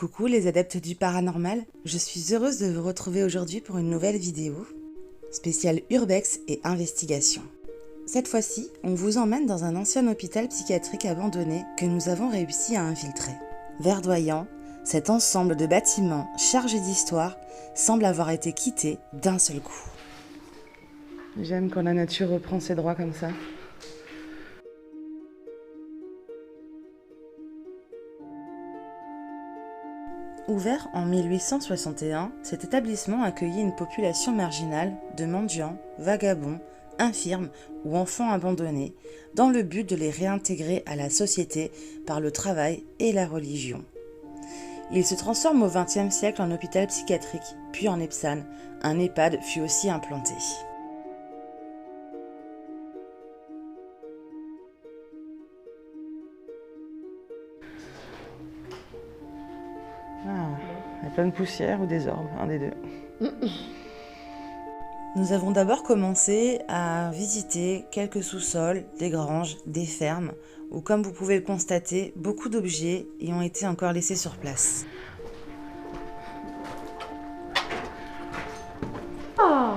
Coucou les adeptes du paranormal, je suis heureuse de vous retrouver aujourd'hui pour une nouvelle vidéo spéciale Urbex et investigation. Cette fois-ci, on vous emmène dans un ancien hôpital psychiatrique abandonné que nous avons réussi à infiltrer. Verdoyant, cet ensemble de bâtiments chargés d'histoire semble avoir été quitté d'un seul coup. J'aime quand la nature reprend ses droits comme ça. Ouvert en 1861, cet établissement accueillait une population marginale de mendiants, vagabonds, infirmes ou enfants abandonnés, dans le but de les réintégrer à la société par le travail et la religion. Il se transforme au XXe siècle en hôpital psychiatrique, puis en EHPAD. Un EHPAD fut aussi implanté. Il y a plein de poussière ou des orbes, un des deux. Nous avons d'abord commencé à visiter quelques sous-sols, des granges, des fermes, où, comme vous pouvez le constater, beaucoup d'objets y ont été encore laissés sur place. Oh!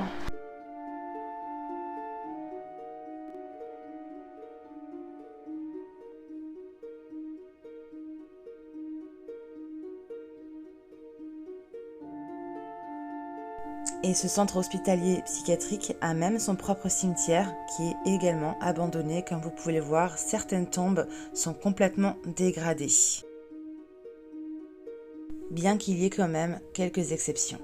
Et ce centre hospitalier psychiatrique a même son propre cimetière qui est également abandonné. Comme vous pouvez le voir, certaines tombes sont complètement dégradées. Bien qu'il y ait quand même quelques exceptions.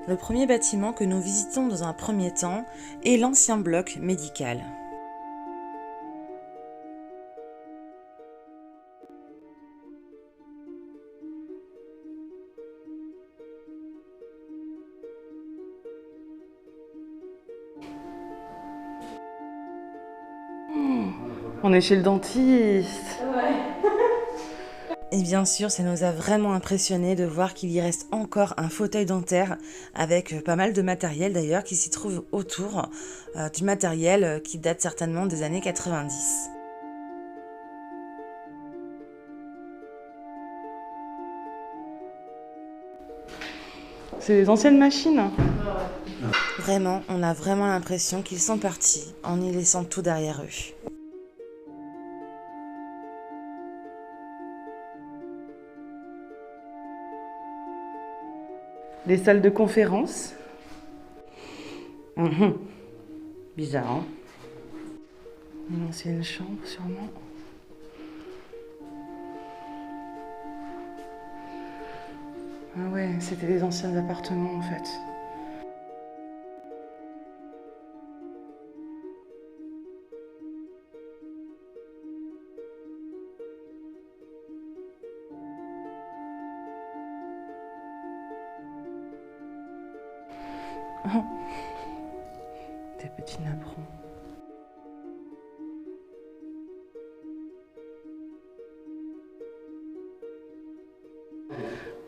Le premier bâtiment que nous visitons dans un premier temps est l'ancien bloc médical. On est chez le dentiste. Ouais. Et bien sûr, ça nous a vraiment impressionné de voir qu'il y reste encore un fauteuil dentaire avec pas mal de matériel d'ailleurs qui s'y trouve autour, du matériel qui date certainement des années 90. C'est des anciennes machines. Vraiment, on a vraiment l'impression qu'ils sont partis en y laissant tout derrière eux. Des salles de conférence. Bizarre, hein? Une ancienne chambre, sûrement. Ah ouais, c'était des anciens appartements, en fait. Oh. Des petits napperons.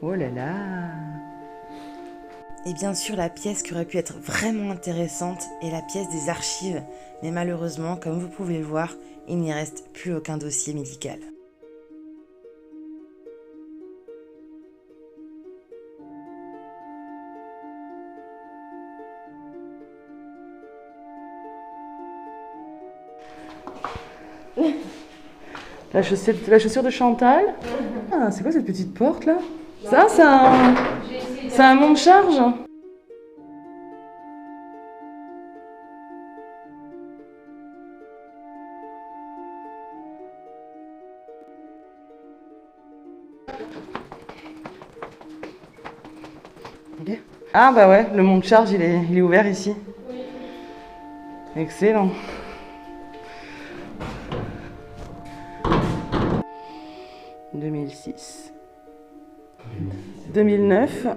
Oh là là! Et bien sûr, la pièce qui aurait pu être vraiment intéressante est la pièce des archives. Mais malheureusement, comme vous pouvez le voir, il n'y reste plus aucun dossier médical. La chaussure de Chantal. Ah, c'est quoi cette petite porte là? Ça, c'est un monte-charge. Okay. Ah bah ouais, le monte-charge il est ouvert ici. Oui. Excellent. « 2006, 2009,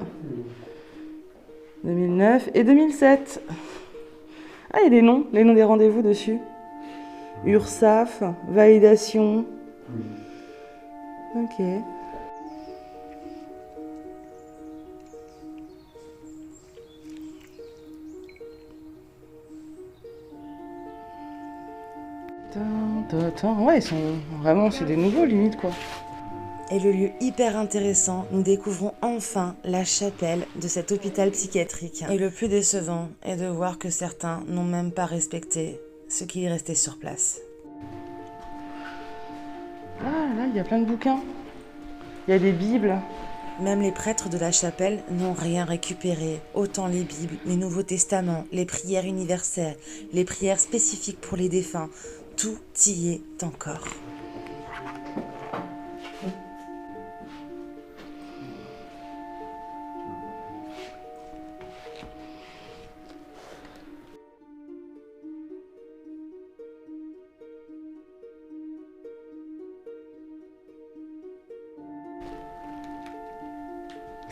2009 et 2007. Ah, il y a des noms, les noms des rendez-vous dessus. URSAF, validation. Ok. Ouais, ils sont vraiment, c'est des nouveaux limite quoi. Et le lieu hyper intéressant, nous découvrons enfin la chapelle de cet hôpital psychiatrique. Et le plus décevant est de voir que certains n'ont même pas respecté ce qui est resté sur place. Ah là, il y a plein de bouquins. Il y a des bibles. Même les prêtres de la chapelle n'ont rien récupéré. Autant les Bibles, les Nouveaux Testaments, les prières universelles, les prières spécifiques pour les défunts, tout y est encore.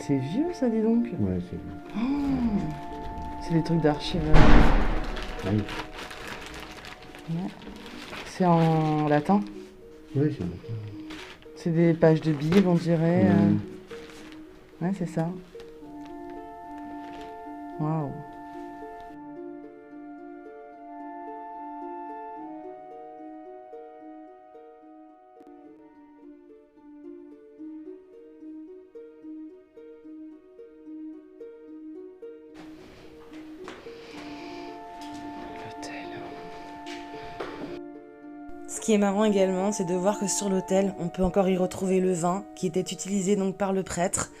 C'est vieux ça, dis donc. Ouais, c'est vieux. Oh, c'est des trucs d'archives. Oui. Ouais. C'est en latin. Oui, c'est bon. C'est des pages de Bible, on dirait. Ouais, c'est ça. Waouh. Ce qui est marrant également, c'est de voir que sur l'autel, on peut encore y retrouver le vin qui était utilisé donc par le prêtre.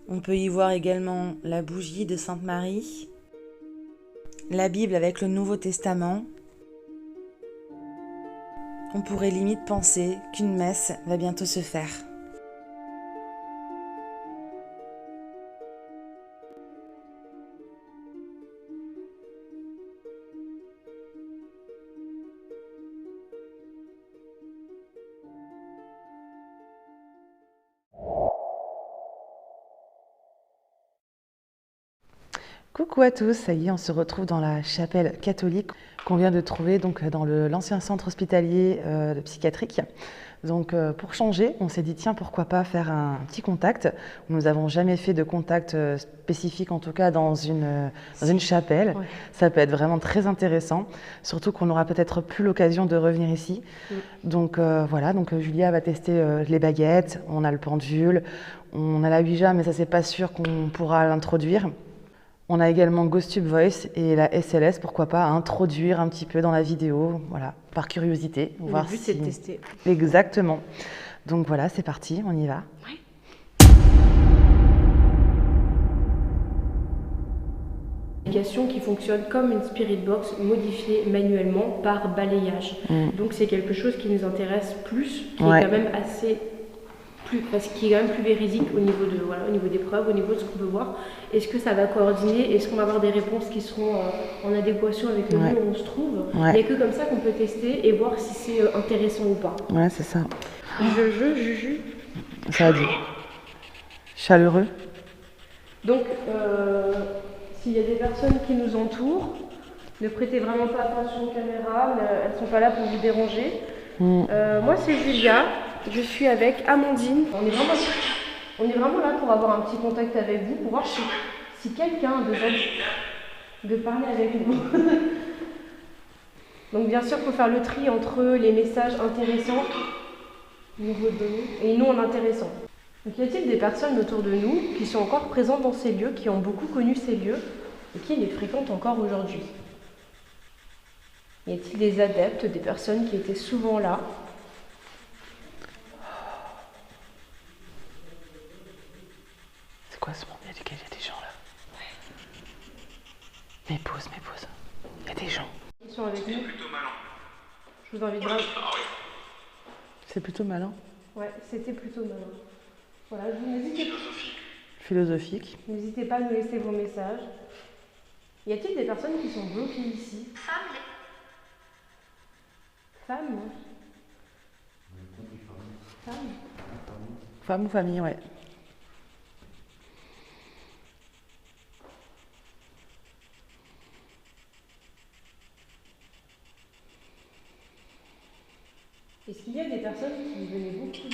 On peut y voir également la bougie de Sainte Marie, la Bible avec le Nouveau Testament. On pourrait limite penser qu'une messe va bientôt se faire. Coucou à tous, ça y est, on se retrouve dans la chapelle catholique qu'on vient de trouver donc dans l'ancien centre hospitalier de psychiatrique. Donc pour changer, on s'est dit tiens pourquoi pas faire un petit contact. Nous n'avons jamais fait de contact spécifique en tout cas dans une chapelle. Ouais. Ça peut être vraiment très intéressant, surtout qu'on n'aura peut-être plus l'occasion de revenir ici. Donc voilà, donc Julia va tester les baguettes, on a le pendule, on a la Ouija mais ça c'est pas sûr qu'on pourra l'introduire. On a également GhostTube Voice et la SLS, pourquoi pas introduire un petit peu dans la vidéo, voilà, par curiosité. Le but c'est de tester. Exactement. Donc voilà, c'est parti, on y va. Ouais. Une application qui fonctionne comme une Spirit Box modifiée manuellement par balayage. Donc c'est quelque chose qui nous intéresse plus, qui est quand même assez... parce qu'il est quand même plus véridique au niveau des preuves, au niveau de ce qu'on peut voir. Est-ce que ça va coordonner? Est-ce qu'on va avoir des réponses qui seront en adéquation avec le lieu où on se trouve? Il n'y a que comme ça qu'on peut tester et voir si c'est intéressant ou pas. Ouais, c'est ça. Juju. Ça a dit. Chaleureux. Donc, s'il y a des personnes qui nous entourent, ne prêtez vraiment pas attention aux caméras, elles ne sont pas là pour vous déranger. Moi, c'est Julia. Je suis avec Amandine. On est vraiment là pour avoir un petit contact avec vous, pour voir si quelqu'un a besoin de parler avec nous. Donc bien sûr, il faut faire le tri entre les messages intéressants au niveau de nous et non intéressants. Donc y a-t-il des personnes autour de nous qui sont encore présentes dans ces lieux, qui ont beaucoup connu ces lieux et qui les fréquentent encore aujourd'hui? Y a-t-il des adeptes, des personnes qui étaient souvent là? Quoi ce monde? Il y a des gens là. Mais pause. Il y a des gens. Ils sont avec nous. C'est plutôt malin. Je vous invite vraiment. C'est plutôt malin. Ouais, c'était plutôt malin. Voilà, je vous n'hésitez pas. Philosophique. N'hésitez pas à nous laisser vos messages. Y a-t-il des personnes qui sont bloquées ici? Femmes. Femme ou famille, ouais. Est-ce qu'il y a des personnes qui venaient beaucoup?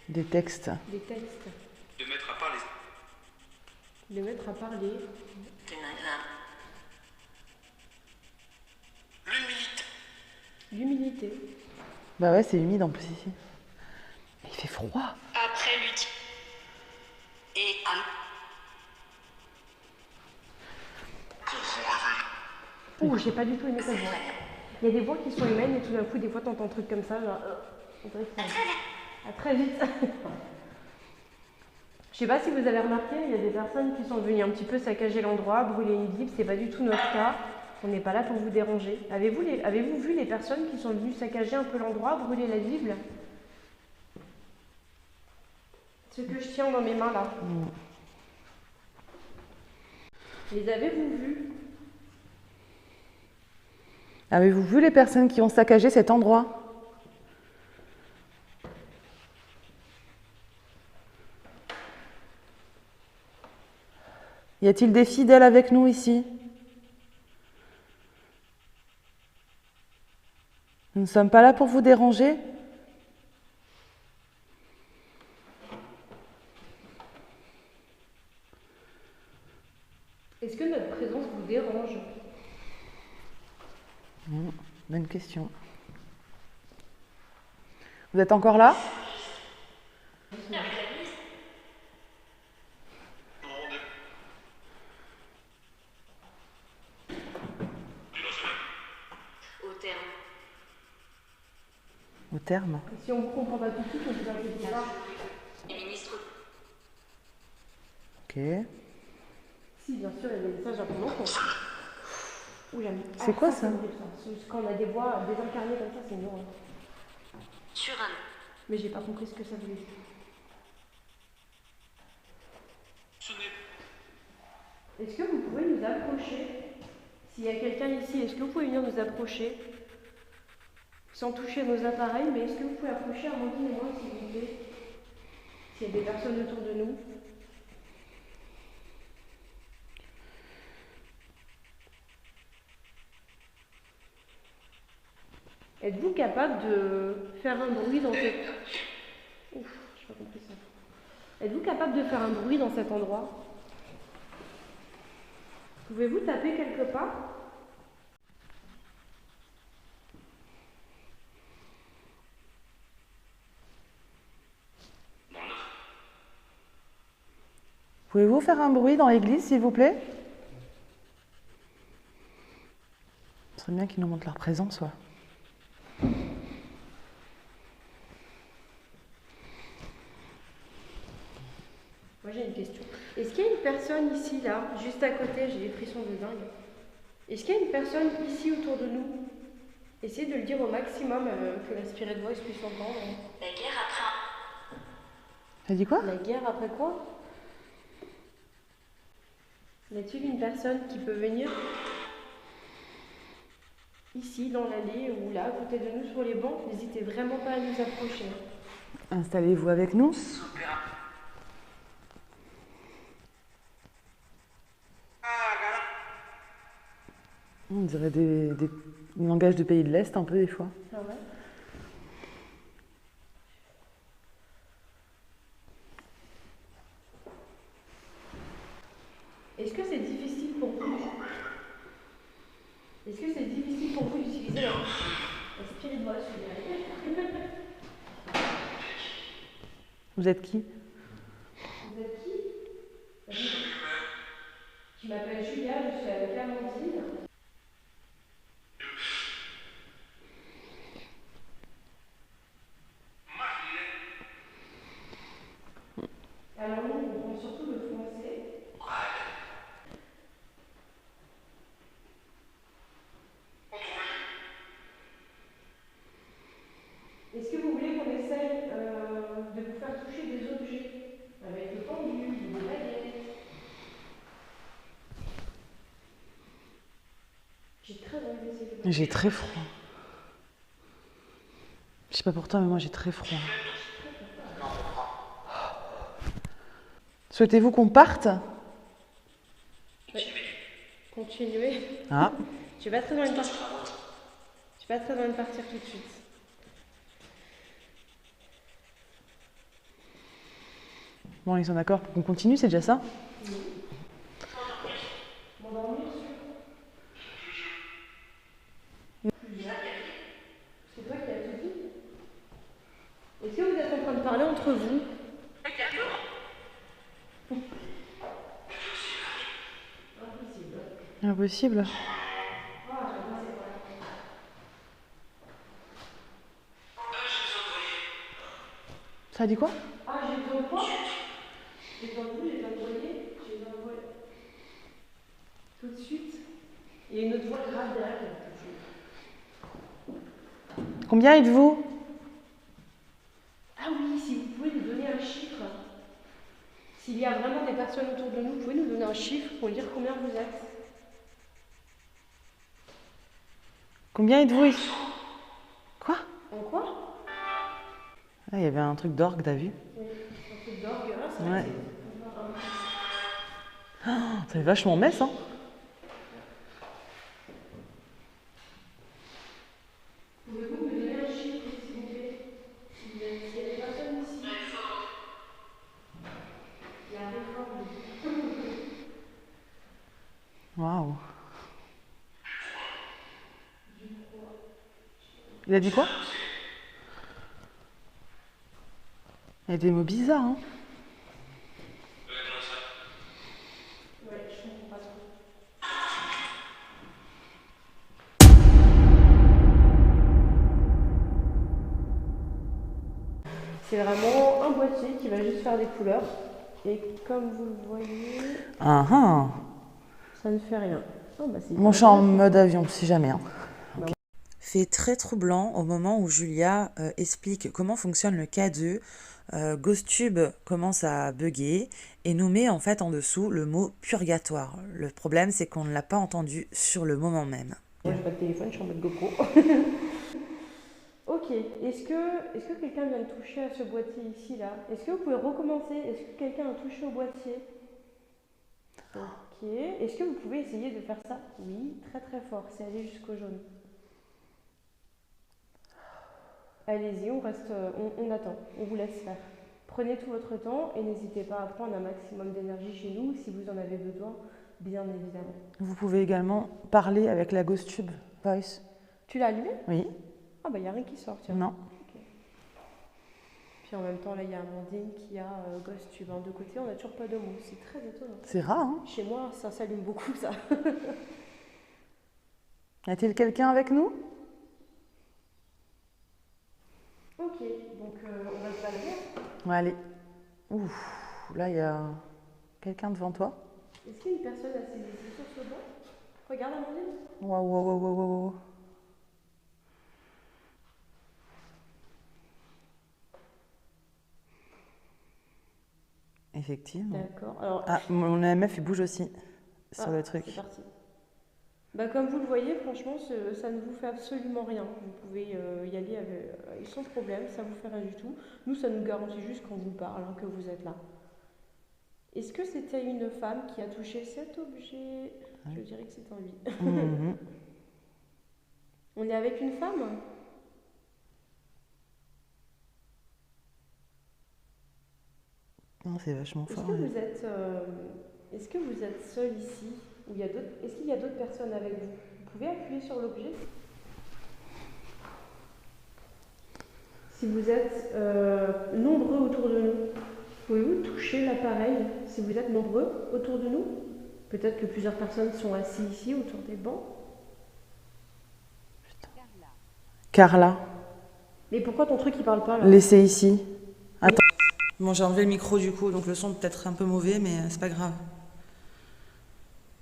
Des textes. Des textes. De mettre à parler. De mettre à parler. L'une milite L'humidité. Bah ouais, c'est humide en plus ici. Mais il fait froid. Après l'utilité. Et Ouh, j'ai pas du tout aimé cette voix. Il y a des voix qui sont humaines et tout d'un coup, des fois, t'entends un truc comme ça, genre. On dirait que ça- À très vite. Je sais pas si vous avez remarqué, il y a des personnes qui sont venues un petit peu saccager l'endroit, brûler une Bible, c'est pas du tout notre cas. On n'est pas là pour vous déranger. Avez-vous vu les personnes qui sont venues saccager un peu l'endroit, brûler la Bible? Ce que je tiens dans mes mains là. Les avez-vous vus? Avez-vous vu les personnes qui ont saccagé cet endroit? Y a-t-il des fidèles avec nous ici? Nous ne sommes pas là pour vous déranger. Est-ce que notre présence vous dérange? Bonne question. Vous êtes encore là? au terme. Au terme. Si on ne comprend pas tout de suite, on vous inquiétez pas. Les ministres. Ok. Si, bien sûr, il y a des messages à prendre en compte. C'est quoi ça? Quand on a des voix désincarnées comme ça, c'est une horreur. Sur un. Mais j'ai pas compris ce que ça voulait dire. Est-ce que vous pouvez nous approcher? S'il y a quelqu'un ici, est-ce que vous pouvez venir nous approcher? Sans toucher nos appareils, mais est-ce que vous pouvez approcher Amandine et moi, s'il vous plaît? S'il y a des personnes autour de nous. Êtes-vous capable de faire un bruit dans cet... Ouf, j'ai pas compris ça. Êtes-vous capable de faire un bruit dans cet endroit? Pouvez-vous taper quelque part? Pouvez-vous faire un bruit dans l'église, s'il vous plaît? Ce serait bien qu'ils nous montrent leur présence, ouais. Moi j'ai une question. Est-ce qu'il y a une personne ici, là, juste à côté, j'ai des frissons de dingue. Est-ce qu'il y a une personne ici autour de nous? Essayez de le dire au maximum que la Spirit Voice puisse entendre. La guerre après. Elle dit quoi? La guerre après quoi? Y a-t-il une personne qui peut venir ici, dans l'allée ou là, à côté de nous sur les bancs? N'hésitez vraiment pas à nous approcher. Installez-vous avec nous. On dirait des langages de pays de l'Est, un peu, des fois. Ah ouais? Est-ce que c'est difficile pour vous? Est-ce que c'est difficile pour vous d'utiliser la Spirit Voice? Vous êtes qui? Vous êtes qui? Je m'appelle Julia, je suis avec Amandine. Alors nous, on prend surtout le français. Est-ce que vous voulez qu'on essaye de vous faire toucher des objets avec le pendule, des baguettes? J'ai très envie d'essayer de... J'ai très froid. Je sais pas pour toi, mais moi j'ai très froid. Souhaitez-vous qu'on parte? Continuez. Ah, Je vais pas très loin de partir. Je vais pas très loin de partir tout de suite. bon, ils sont d'accord pour qu'on continue, c'est déjà ça? M'endormir possible. Ça dit quoi? Ah, j'ai besoin de quoi? J'ai besoin de vous, j'ai besoin de voyer, j'ai besoin de voyer. Tout de suite. Il y a une autre voix grave derrière. Combien êtes-vous? Ah oui, si vous pouvez nous donner un chiffre. S'il y a vraiment des personnes autour de nous, vous pouvez nous donner un chiffre pour dire combien vous êtes. Combien êtes-vous ici? Quoi? En quoi? Ah, il y avait un truc d'orgue, t'as vu? Oui, un truc d'orgue, là, c'est Ouais. vrai. Ça fait vachement messe, hein? Pouvez-vous me donner un chiffre, s'il vous plaît? Il y a des personnes ici. Il y a un réforme. Waouh. Il a dit quoi? Il y a des mots bizarres, hein? Ouais, je comprends pas trop. C'est vraiment un boîtier qui va juste faire des couleurs. Et comme vous le voyez, Ah ah. ça ne fait rien. Oh, bah, c'est Moi, je suis en mode avion, si jamais. Hein. Fait très troublant au moment où Julia explique comment fonctionne le K2. GhostTube commence à bugger et nous met en fait en dessous le mot purgatoire. Le problème, c'est qu'on ne l'a pas entendu sur le moment même. Moi, j'ai pas de téléphone, je suis en mode GoPro. Ok, est-ce que quelqu'un vient de toucher à ce boîtier ici, là? Est-ce que vous pouvez recommencer? Est-ce que quelqu'un a touché au boîtier? Ok, est-ce que vous pouvez essayer de faire ça? Oui, très très fort, c'est aller jusqu'au jaune. Allez-y, on reste, on attend, on vous laisse faire. Prenez tout votre temps et n'hésitez pas à prendre un maximum d'énergie chez nous si vous en avez besoin, bien évidemment. Vous pouvez également parler avec la GhostTube Voice. Tu l'as allumé? Oui. Ah bah il n'y a rien qui sort, tiens. Non. Ok. Puis en même temps, là, il y a Amandine qui a GhostTube. De côté, on n'a toujours pas de mots, c'est très étonnant. C'est rare, hein? Chez moi, ça s'allume beaucoup, ça. Y a-t-il quelqu'un avec nous? Ok, donc on va se balader. Ouais, allez. Ouf, là, il y a quelqu'un devant toi. Est-ce qu'il y a une personne assise ici sur ce banc? Regarde, Amandine. Waouh, waouh, waouh, waouh, waouh. Effectivement. D'accord. Alors, Ah, mon AMF, il bouge aussi sur le truc. C'est parti. Bah, comme vous le voyez, franchement, ça ne vous fait absolument rien. Vous pouvez y aller sans problème, ça ne vous fait rien du tout. Nous, ça nous garantit juste qu'on vous parle, hein, que vous êtes là. Est-ce que c'était une femme qui a touché cet objet? Je dirais que c'est en lui. Mhm. On est avec une femme? Non, c'est vachement Est-ce fort. que Ouais. est-ce que vous êtes seul ici? Ou est-ce qu'il y a d'autres personnes avec vous? Vous pouvez appuyer sur l'objet? Si vous êtes nombreux autour de nous, pouvez-vous toucher l'appareil si vous êtes nombreux autour de nous? Peut-être que plusieurs personnes sont assises ici autour des bancs. Carla, Mais pourquoi ton truc il parle pas là? laissez ici. Attends. Bon, j'ai enlevé le micro du coup, donc le son peut être un peu mauvais, mais c'est pas grave.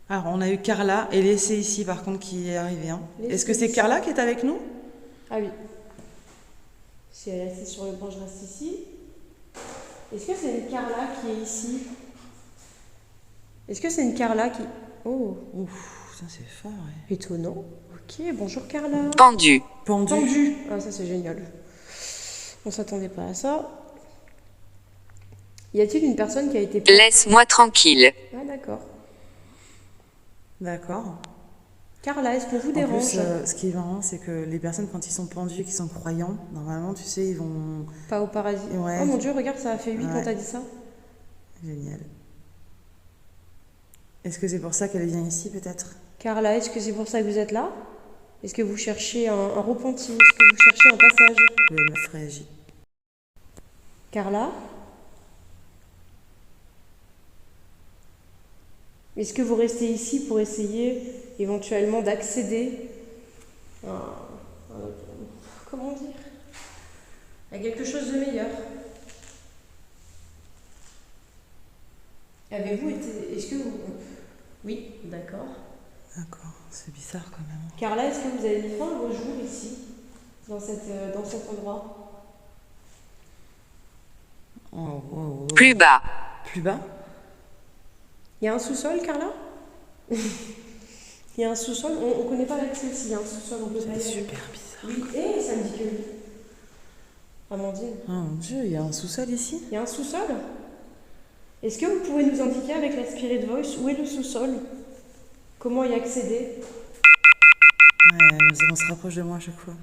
Alors, on a eu Carla et Laissé ici, par contre, qui est arrivée. Hein. Est-ce que c'est Carla qui est avec nous? Ah oui. Si elle est assise sur le banc, je reste ici. Est-ce que c'est une Carla qui est ici? Est-ce que c'est une Carla qui... Oh, Ouf, ça c'est fort, ouais. étonnant. Ok, bonjour Carla. Pendu. Pendu. Tendu. Ah, ça c'est génial. On s'attendait pas à ça. Y a-t-il une personne qui a été... Laisse-moi tranquille. Ah d'accord. D'accord. Carla, est-ce qu'on vous En dérange? plus, ce qui est marrant, c'est que les personnes, quand ils sont pendus et qu'ils sont croyants, normalement, tu sais, ils vont... Pas au paradis. Ouais. Oh mon dieu, regarde, ça a fait 8 Ouais. quand t'as dit ça. Génial. Est-ce que c'est pour ça qu'elle vient ici, peut-être? Carla, est-ce que c'est pour ça que vous êtes là? Est-ce que vous cherchez un repenti? Est-ce que vous cherchez un passage? Le meuf réagit. Carla? Est-ce que vous restez ici pour essayer éventuellement d'accéder comment dire, à quelque chose de meilleur. Avez-vous été... Est-ce que vous... Oui, d'accord. D'accord, c'est bizarre quand même. Carla, est-ce que vous avez mis fin à vos jours ici, dans cet endroit? Plus bas. Plus bas? Il y a un sous-sol, Carla? Il y a un sous-sol, on ne connaît pas l'accès ici, il y a un sous-sol, on peut pas y aller. C'est super bizarre. Oui, et ça me dit que oui. Amandine. Oh mon Dieu, il y a un sous-sol ici? Il y a un sous-sol? Est-ce que vous pouvez nous indiquer avec la Spirit Voice où est le sous-sol? Comment y accéder? Ouais, on se rapproche de moi à chaque fois.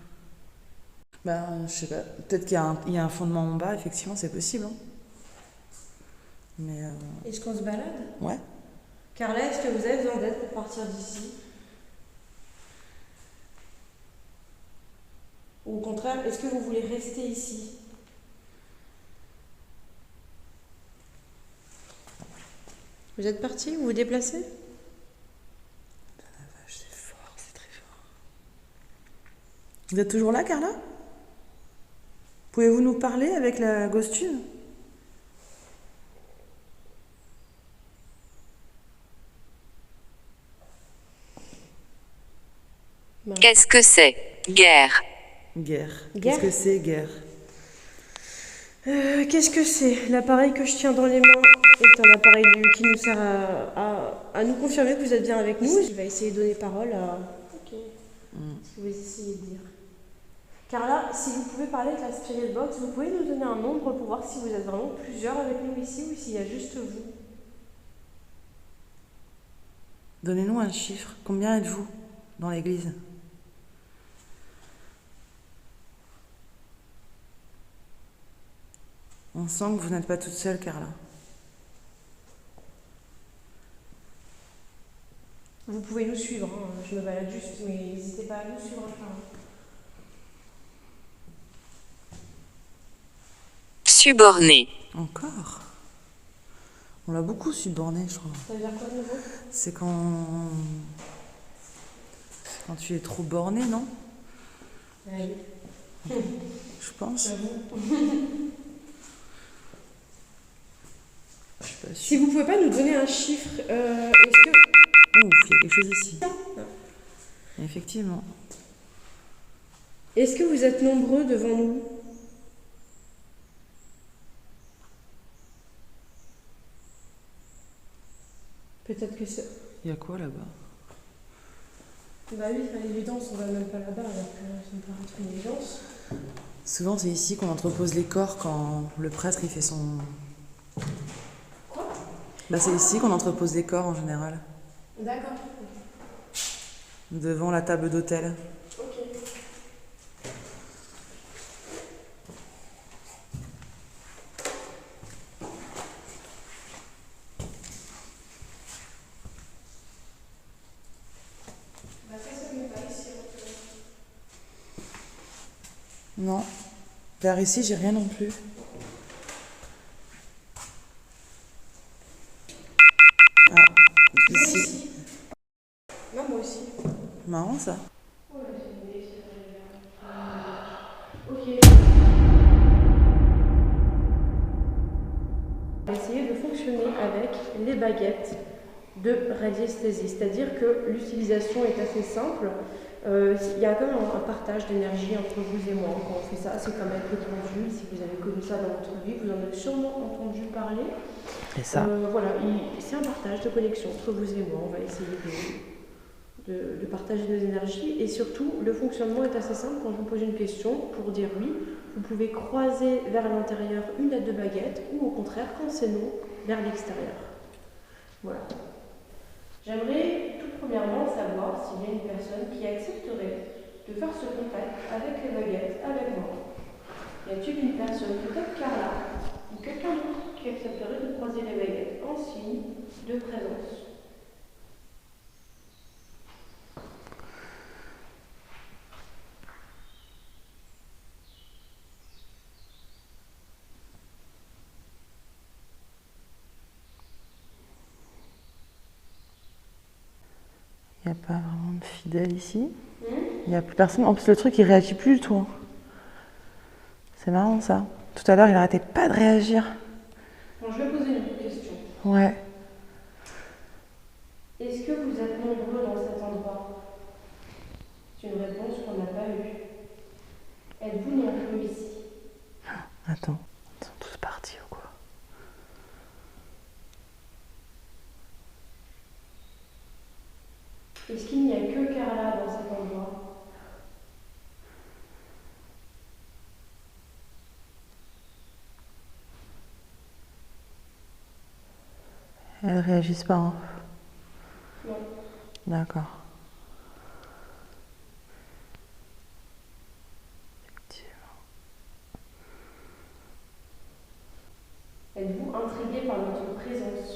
Ben, je sais pas. Peut-être qu'il y a un fondement en bas, effectivement, c'est possible. Hein. Mais. Est-ce qu'on se balade? Ouais. Carla, est-ce que vous avez besoin d'aide pour partir d'ici? Ou au contraire, est-ce que vous voulez rester ici? Vous êtes parti? Vous vous déplacez? La vache, c'est fort, c'est très fort. Vous êtes toujours là, Carla? Pouvez-vous nous parler avec la Ghostune? Qu'est-ce que c'est? Guerre. Guerre. Guerre? Qu'est-ce que c'est, guerre? Qu'est-ce que c'est? L'appareil que je tiens dans les mains est un appareil qui nous sert à nous confirmer que vous êtes bien avec nous. Il va essayer de donner parole à... Ok. Ce que vous essayez de dire. Carla, si vous pouvez parler de la Spirit Box, vous pouvez nous donner un nombre pour voir si vous êtes vraiment plusieurs avec nous ici ou s'il y a juste vous. Donnez-nous un chiffre. Combien êtes-vous dans l'église? On sent que vous n'êtes pas toute seule, Carla. Vous pouvez nous suivre, hein. Je me balade juste, mais n'hésitez pas à nous suivre. Suborné. Encore? On l'a beaucoup suborné, je crois. Ça veut dire quoi de nouveau? C'est quand tu es trop borné, non? Oui. Je pense. Je suis pas sûre. Si vous pouvez pas nous donner un chiffre, est-ce que... Ouf, il y a quelque chose ici. Effectivement. Est-ce que vous êtes nombreux devant nous? Peut-être que c'est... Il y a quoi là-bas? Bah oui, à l'évidence, on va même pas là-bas, alors que ça me paraît être une évidence. Souvent, c'est ici qu'on entrepose les corps quand le prêtre il fait son... Quoi? Bah, c'est ici qu'on entrepose les corps en général. D'accord. Devant la table d'autel. Ok. Bah ça se met pas ici. Non. Vers ici, j'ai rien non plus. Ah, ici. Non, moi aussi. Marrant ça. Ok. On va essayer de fonctionner avec les baguettes de radiesthésie, c'est-à-dire que l'utilisation est assez simple. Il y a quand même un partage d'énergie entre vous et moi quand on fait ça. C'est comme avec le pendule. Si vous avez connu ça dans votre vie, vous en avez sûrement entendu parler. Et ça? Voilà, c'est un partage de connexion entre vous et moi. On va essayer de partager nos énergies. Et surtout, le fonctionnement est assez simple. Quand je vous pose une question, pour dire oui, vous pouvez croiser vers l'intérieur une aide de baguette ou au contraire, quand c'est non, vers l'extérieur. Voilà. J'aimerais tout premièrement savoir s'il y a une personne qui accepterait de faire ce contact avec les baguettes avec moi. Y a-t-il une personne, peut-être Carla, ou quelqu'un d'autre qui accepterait de croiser les baguettes en signe de présence? Il n'y a pas vraiment de fidèle ici. Il n'y a plus personne. En plus, le truc, il réagit plus du tout. Hein. C'est marrant, ça. Tout à l'heure, il n'arrêtait pas de réagir. Bon, je vais poser une autre question. Ouais. Est-ce que vous êtes nombreux dans cet endroit? C'est une réponse qu'on n'a pas eue. Êtes-vous nombreux ici? Attends, ils sont tous partis ou quoi? Est-ce qu'il n'y a que Carla dans cet endroit? Elles réagissent pas, hein? Non. D'accord. Effectivement. Êtes-vous intrigué par notre présence?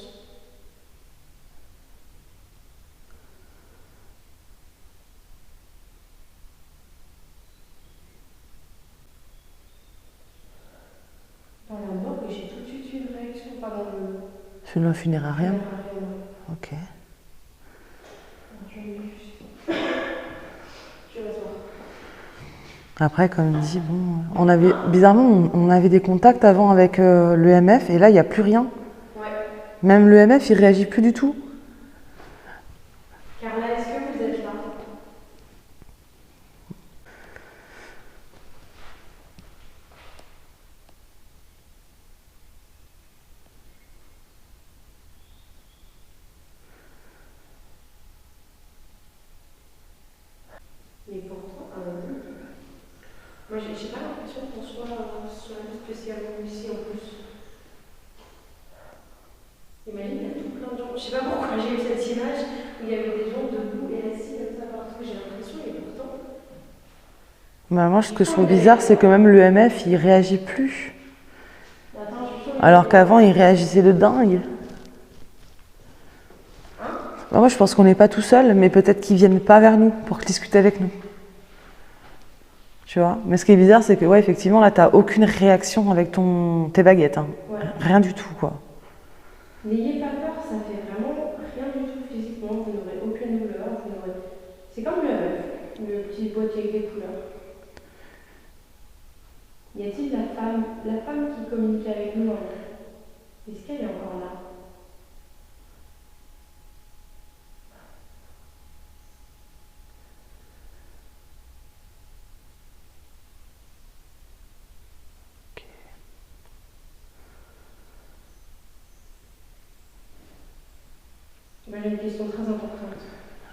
Dans la mort, oui, j'ai tout de suite une réaction, pas dans le... Celui-là funérarium. Ok. Je vais m'asseoir. Après, comme dit, bon, on avait bizarrement, on avait des contacts avant avec l'EMF et là, il n'y a plus rien. Ouais. Même l'EMF, il réagit plus du tout. Carla, est-ce que vous êtes là? Mais pourtant, moi j'ai pas l'impression qu'on soit spécialement ici en plus. Imagine, il y a tout plein de gens. Je sais pas pourquoi j'ai eu cette image où il y avait des gens debout et assis comme ça partout. J'ai l'impression, et pourtant. Bah, moi, ce que je trouve bizarre, c'est que même l'EMF, il réagit plus. Attends, je suis sûre. Alors qu'avant, il réagissait de dingue. Bah, moi, je pense qu'on n'est pas tout seul, mais peut-être qu'ils viennent pas vers nous pour discuter avec nous. Tu vois? Mais ce qui est bizarre, c'est que, ouais, effectivement, là, t'as aucune réaction avec tes baguettes. Hein. Ouais. Rien du tout, quoi. N'ayez pas peur, ça fait vraiment rien du tout physiquement. Vous n'aurez aucune douleur. C'est comme le petit boîtier avec des couleurs. Y a-t-il la femme qui communique avec nous? Est-ce qu'elle est encore là? J'ai une question très importante.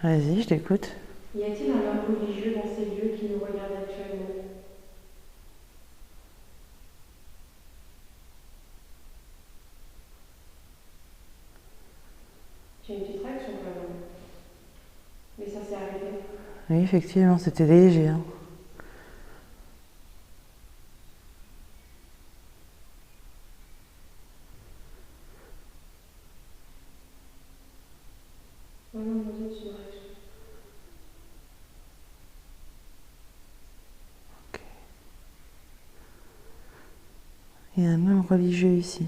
Vas-y, je t'écoute. Y a-t-il un homme religieux dans ces lieux qui nous regarde actuellement? J'ai une petite réaction quand même. Mais ça s'est arrêté. Oui, effectivement, c'était léger. Hein. Non, non, non, c'est une réaction. Ok. Il y a un homme religieux ici.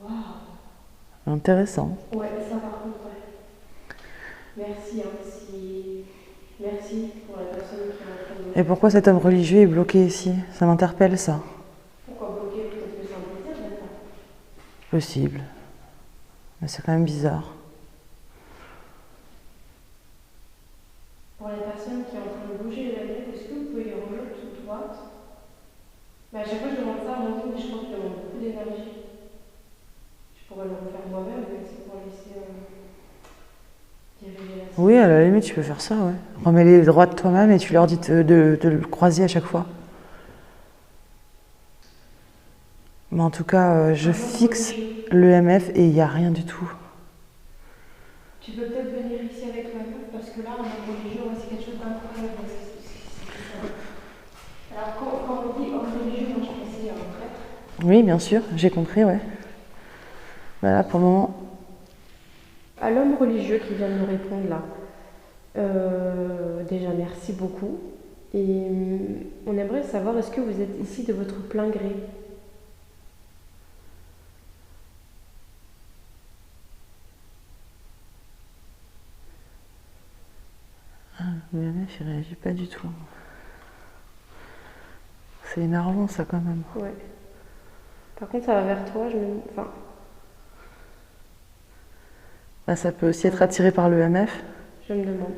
Waouh! Intéressant. Ouais, ça par contre, ouais. Merci, hein, merci pour la personne qui a entendu. Et pourquoi cet homme religieux est bloqué ici? Ça m'interpelle, ça. Pourquoi bloquer? Peut-être que c'est un plaisir d'être là. Possible. Mais c'est quand même bizarre. Pour les personnes qui sont en train de bouger la tête, est-ce que vous pouvez les remettre toute droite? Mais à chaque fois je demande ça à mon tour, mais je crois que je demande beaucoup d'énergie. Je pourrais le refaire moi-même, mais c'est pour laisser diriger la scène. Oui, à la limite, tu peux faire ça, ouais. Remets-les droites toi-même et tu leur dis de le croiser à chaque fois. Mais en tout cas, je fixe l'EMF et il n'y a rien du tout. Tu peux peut-être venir ici avec ma meuf parce que là, un homme religieux, c'est quelque chose d'incroyable. Alors, quand on dit homme religieux, moi je pensais à un prêtre. Oui, bien sûr, j'ai compris, ouais. Voilà, pour le moment. À l'homme religieux qui vient de nous répondre là, déjà merci beaucoup. Et on aimerait savoir, est-ce que vous êtes ici de votre plein gré? l'EMF, il réagit pas du tout. C'est énervant ça quand même. Ouais. Par contre, ça va vers toi, enfin... Bah, ça peut aussi être attiré par l'EMF. Je me demande.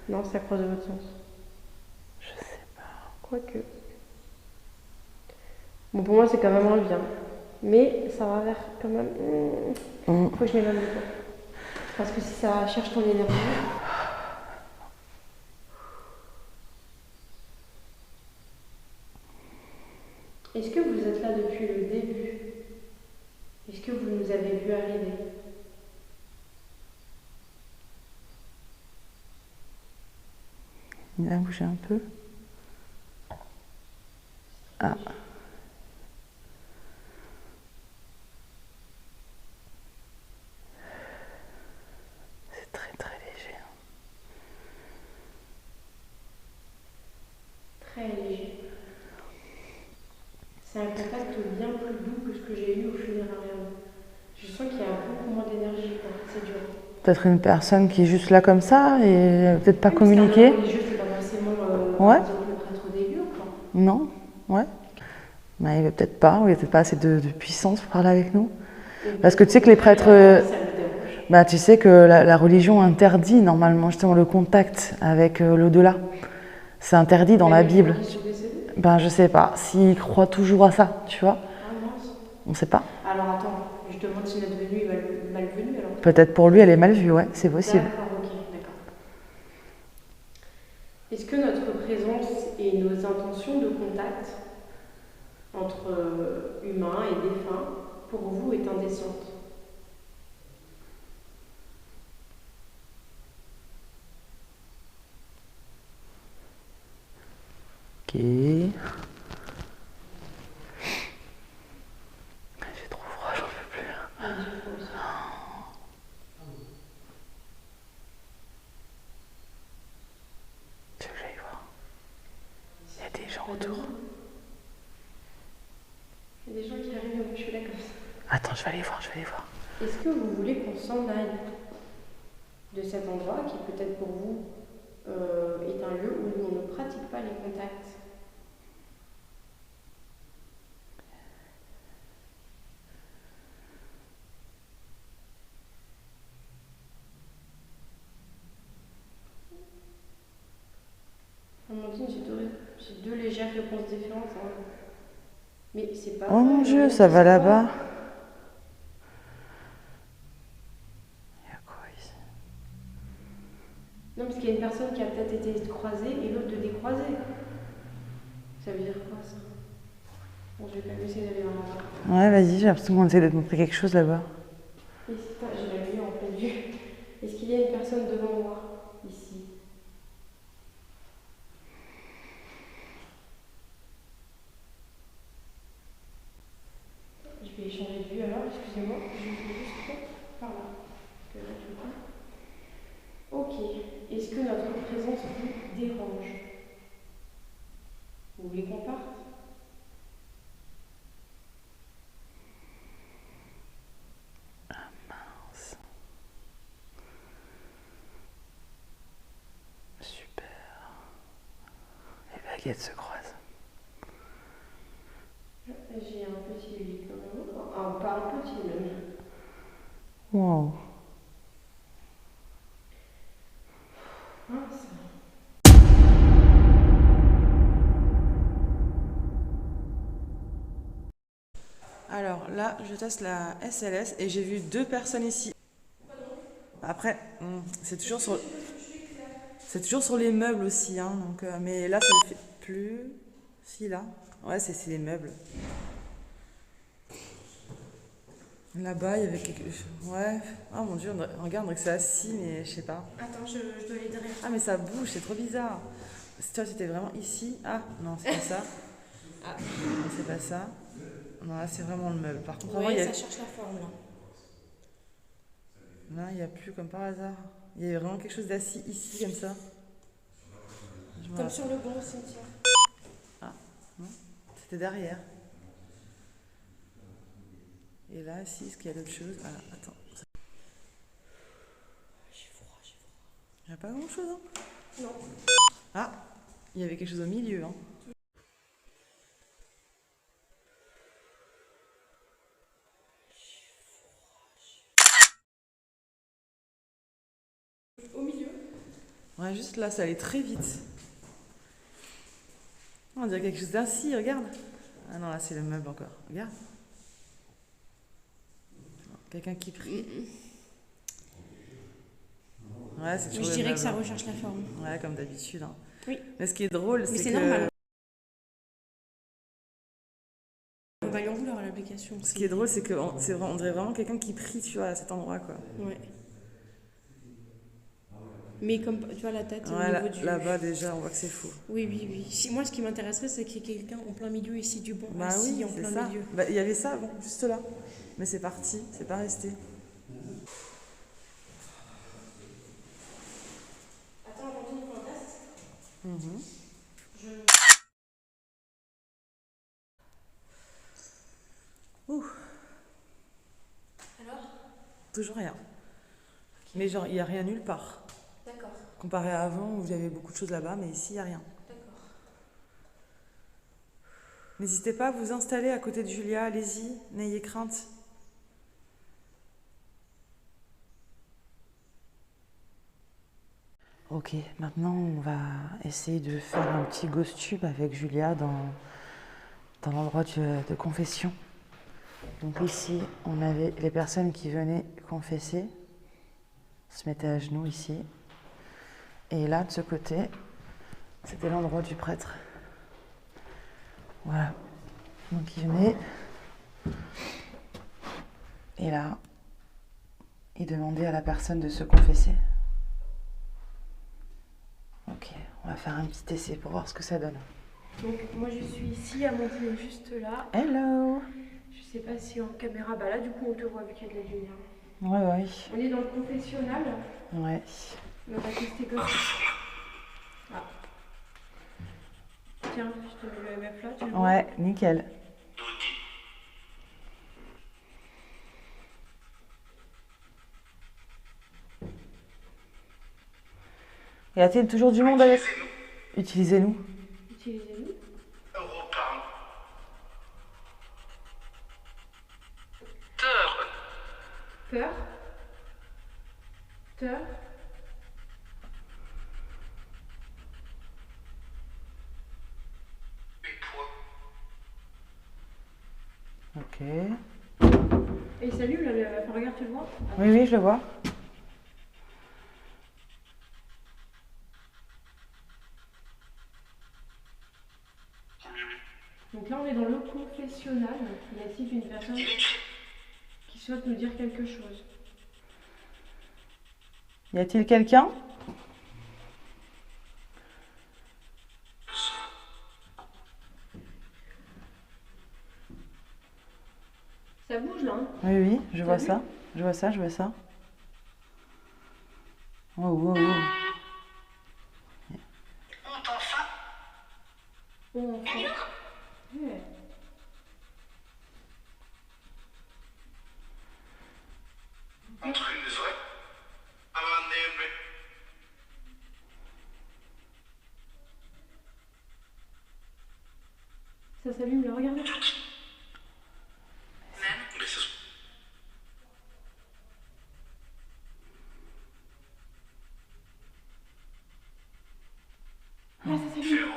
Non, ça croise de votre sens. Je sais pas. Quoique. Bon, pour moi, c'est quand même un lien. Mais ça va vers quand même... Faut que je m'éloigne de toi. Parce que si ça cherche ton énergie... Est-ce que vous êtes là depuis le début? Est-ce que vous nous avez vu arriver? Il a bougé un peu. Ah. C'est très très léger. Très léger. C'est un contact bien plus doux que ce que j'ai eu au funérarium. Je sens qu'il y a beaucoup moins d'énergie, quoi. C'est dur. Peut-être une personne qui est juste là comme ça et peut-être pas communiquer. Parce qu'un religieux, c'est pas forcément Ouais. le prêtre des lieux, quoi. Non, ouais. Mais il veut peut-être pas, ou il n'y a peut-être pas assez de puissance pour parler avec nous. Parce que tu sais que les prêtres, bah, tu sais que la religion interdit normalement justement le contact avec l'au-delà. C'est interdit dans la Bible. Ben je sais pas, s'ils croient toujours à ça, tu vois. Ah mince. On sait pas. Alors attends, je te demande si notre venue est malvenue alors. Peut-être pour lui elle est mal vue, ouais, c'est possible. D'accord, ok, d'accord. Est-ce que notre présence et nos intentions de contact entre humains et défunts, pour vous, est indécente? Ok. J'ai trop froid, j'en peux plus. Oui, je crois aussi. Tu veux que j'aille voir? Il y a des gens autour. Il y a des gens qui arrivent et je suis là comme ça. Attends, je vais aller voir, je vais aller voir. Est-ce que vous voulez qu'on s'en aille de cet endroit qui peut-être pour vous est un lieu où on ne pratique pas les contacts? Amandine, j'ai deux légères réponses différentes. Hein. Mais c'est pas... Oh mon Dieu, ça va là-bas. Il y a quoi ici? Non, parce qu'il y a une personne qui a peut-être été croisée et l'autre de décroisée. Ça veut dire quoi, ça? Bon, je vais quand même essayer d'aller dans la... Ouais, vas-y, j'ai l'impression qu'on essaie de te montrer quelque chose là-bas. Et j'ai la lumière en pleine vue. Est-ce qu'il y a une personne devant moi, ici? Je vais changer de vue alors, excusez-moi. Je vais juste par là. Parce que là, je peux pas. Ok. Est-ce que notre présence vous dérange? Vous voulez qu'on parte? Ah mince. Super. Les baguettes se croisent. J'ai un petit lit quand même. Pas un petit même. Wow. Mince. Alors là, je teste la SLS et j'ai vu 2 personnes ici. Après, c'est toujours sur les meubles aussi, hein, donc, mais là, ça ne fait plus. Si, là. Ouais, c'est les meubles. Là-bas, il y avait quelque chose. Ouais. Ah mon Dieu, regarde, on dirait que c'est assis, mais je sais pas. Attends, je dois aller derrière. Ah, mais ça bouge, c'est trop bizarre. Si toi, c'était vraiment ici. Ah, non, c'est pas ça. Ah, non, c'est pas ça. Non, là, c'est vraiment le meuble. Par contre, Ouais, il y a... ça cherche la forme là. Là, il n'y a plus comme par hasard. Il y a vraiment quelque chose d'assis ici, comme ça. Comme sur le banc au cimetière. Ah, non, c'était derrière. Et là, ici, est-ce qu'il y a d'autre chose? Ah, attends. J'ai froid. Il n'y a pas grand-chose, hein. Non. Ah, il y avait quelque chose au milieu. Hein. Au milieu. Ouais, juste là, ça allait très vite. On dirait quelque chose d'assis, regarde. Ah non, là, c'est le meuble encore. Regarde. Quelqu'un qui prie. Ouais, c'est toujours Je le dirais meuble. que ça recherche la forme. Ouais, comme d'habitude. Hein. Oui. Mais ce qui est drôle, Mais c'est c'est que... normal. On va lui en vouloir à l'application. Ce qui est drôle, c'est qu'on on dirait vraiment quelqu'un qui prie, tu vois, à cet endroit, quoi. Ouais. Mais comme tu vois la tête Ouais, au niveau du... là-bas, déjà, on voit que c'est fou. Oui, oui, oui. Si, moi, ce qui m'intéresserait, c'est qu'il y ait quelqu'un en plein milieu ici du banc. Bah assis oui, en c'est plein ça. milieu. Bah, il y avait ça, bon, juste là. Mais c'est parti, c'est pas resté. Attends, on continue pour le test. Ouh, Alors? toujours rien. Mais genre, il n'y a rien nulle part. D'accord, Comparé à avant, où il y avait beaucoup de choses là-bas, mais ici, il n'y a rien. d'accord. N'hésitez pas à vous installer à côté de Julia, allez-y, n'ayez crainte. Ok, maintenant on va essayer de faire un petit ghost tube avec Julia dans l'endroit de confession. Donc ici, on avait les personnes qui venaient confesser, se mettaient à genoux ici. Et là, de ce côté, c'était l'endroit du prêtre. Voilà. Donc il venait. Et là, il demandait à la personne de se confesser. Ok, on va faire un petit essai pour voir ce que ça donne. Donc moi je suis ici, Amandine est juste là. Hello! Je sais pas si en caméra, bah là du coup on te voit vu qu'il y a de la lumière. Ouais, ouais. On est dans le confessionnal, Ouais. on va tester comme ça. Ah. Tiens, je te mets le MF là, tu le vois? Ouais, nickel. Y a-t-il toujours du monde avec... Utilisez-nous. Utilisez-nous. Peur. Peur. Ok. Et salut, là, enfin, regarde, tu le vois? Oui, oui, je le vois. Donc là on est dans le confessionnal. Y a-t-il une personne qui souhaite nous dire quelque chose? Y a-t-il quelqu'un? Ça bouge là, hein? Oui, oui, je vois vu? ça. Je vois ça, je vois ça. Oh, oh, oh. Oh, enfin. Ouais. Ça s'allume là, regarde. Là, ça s'allume.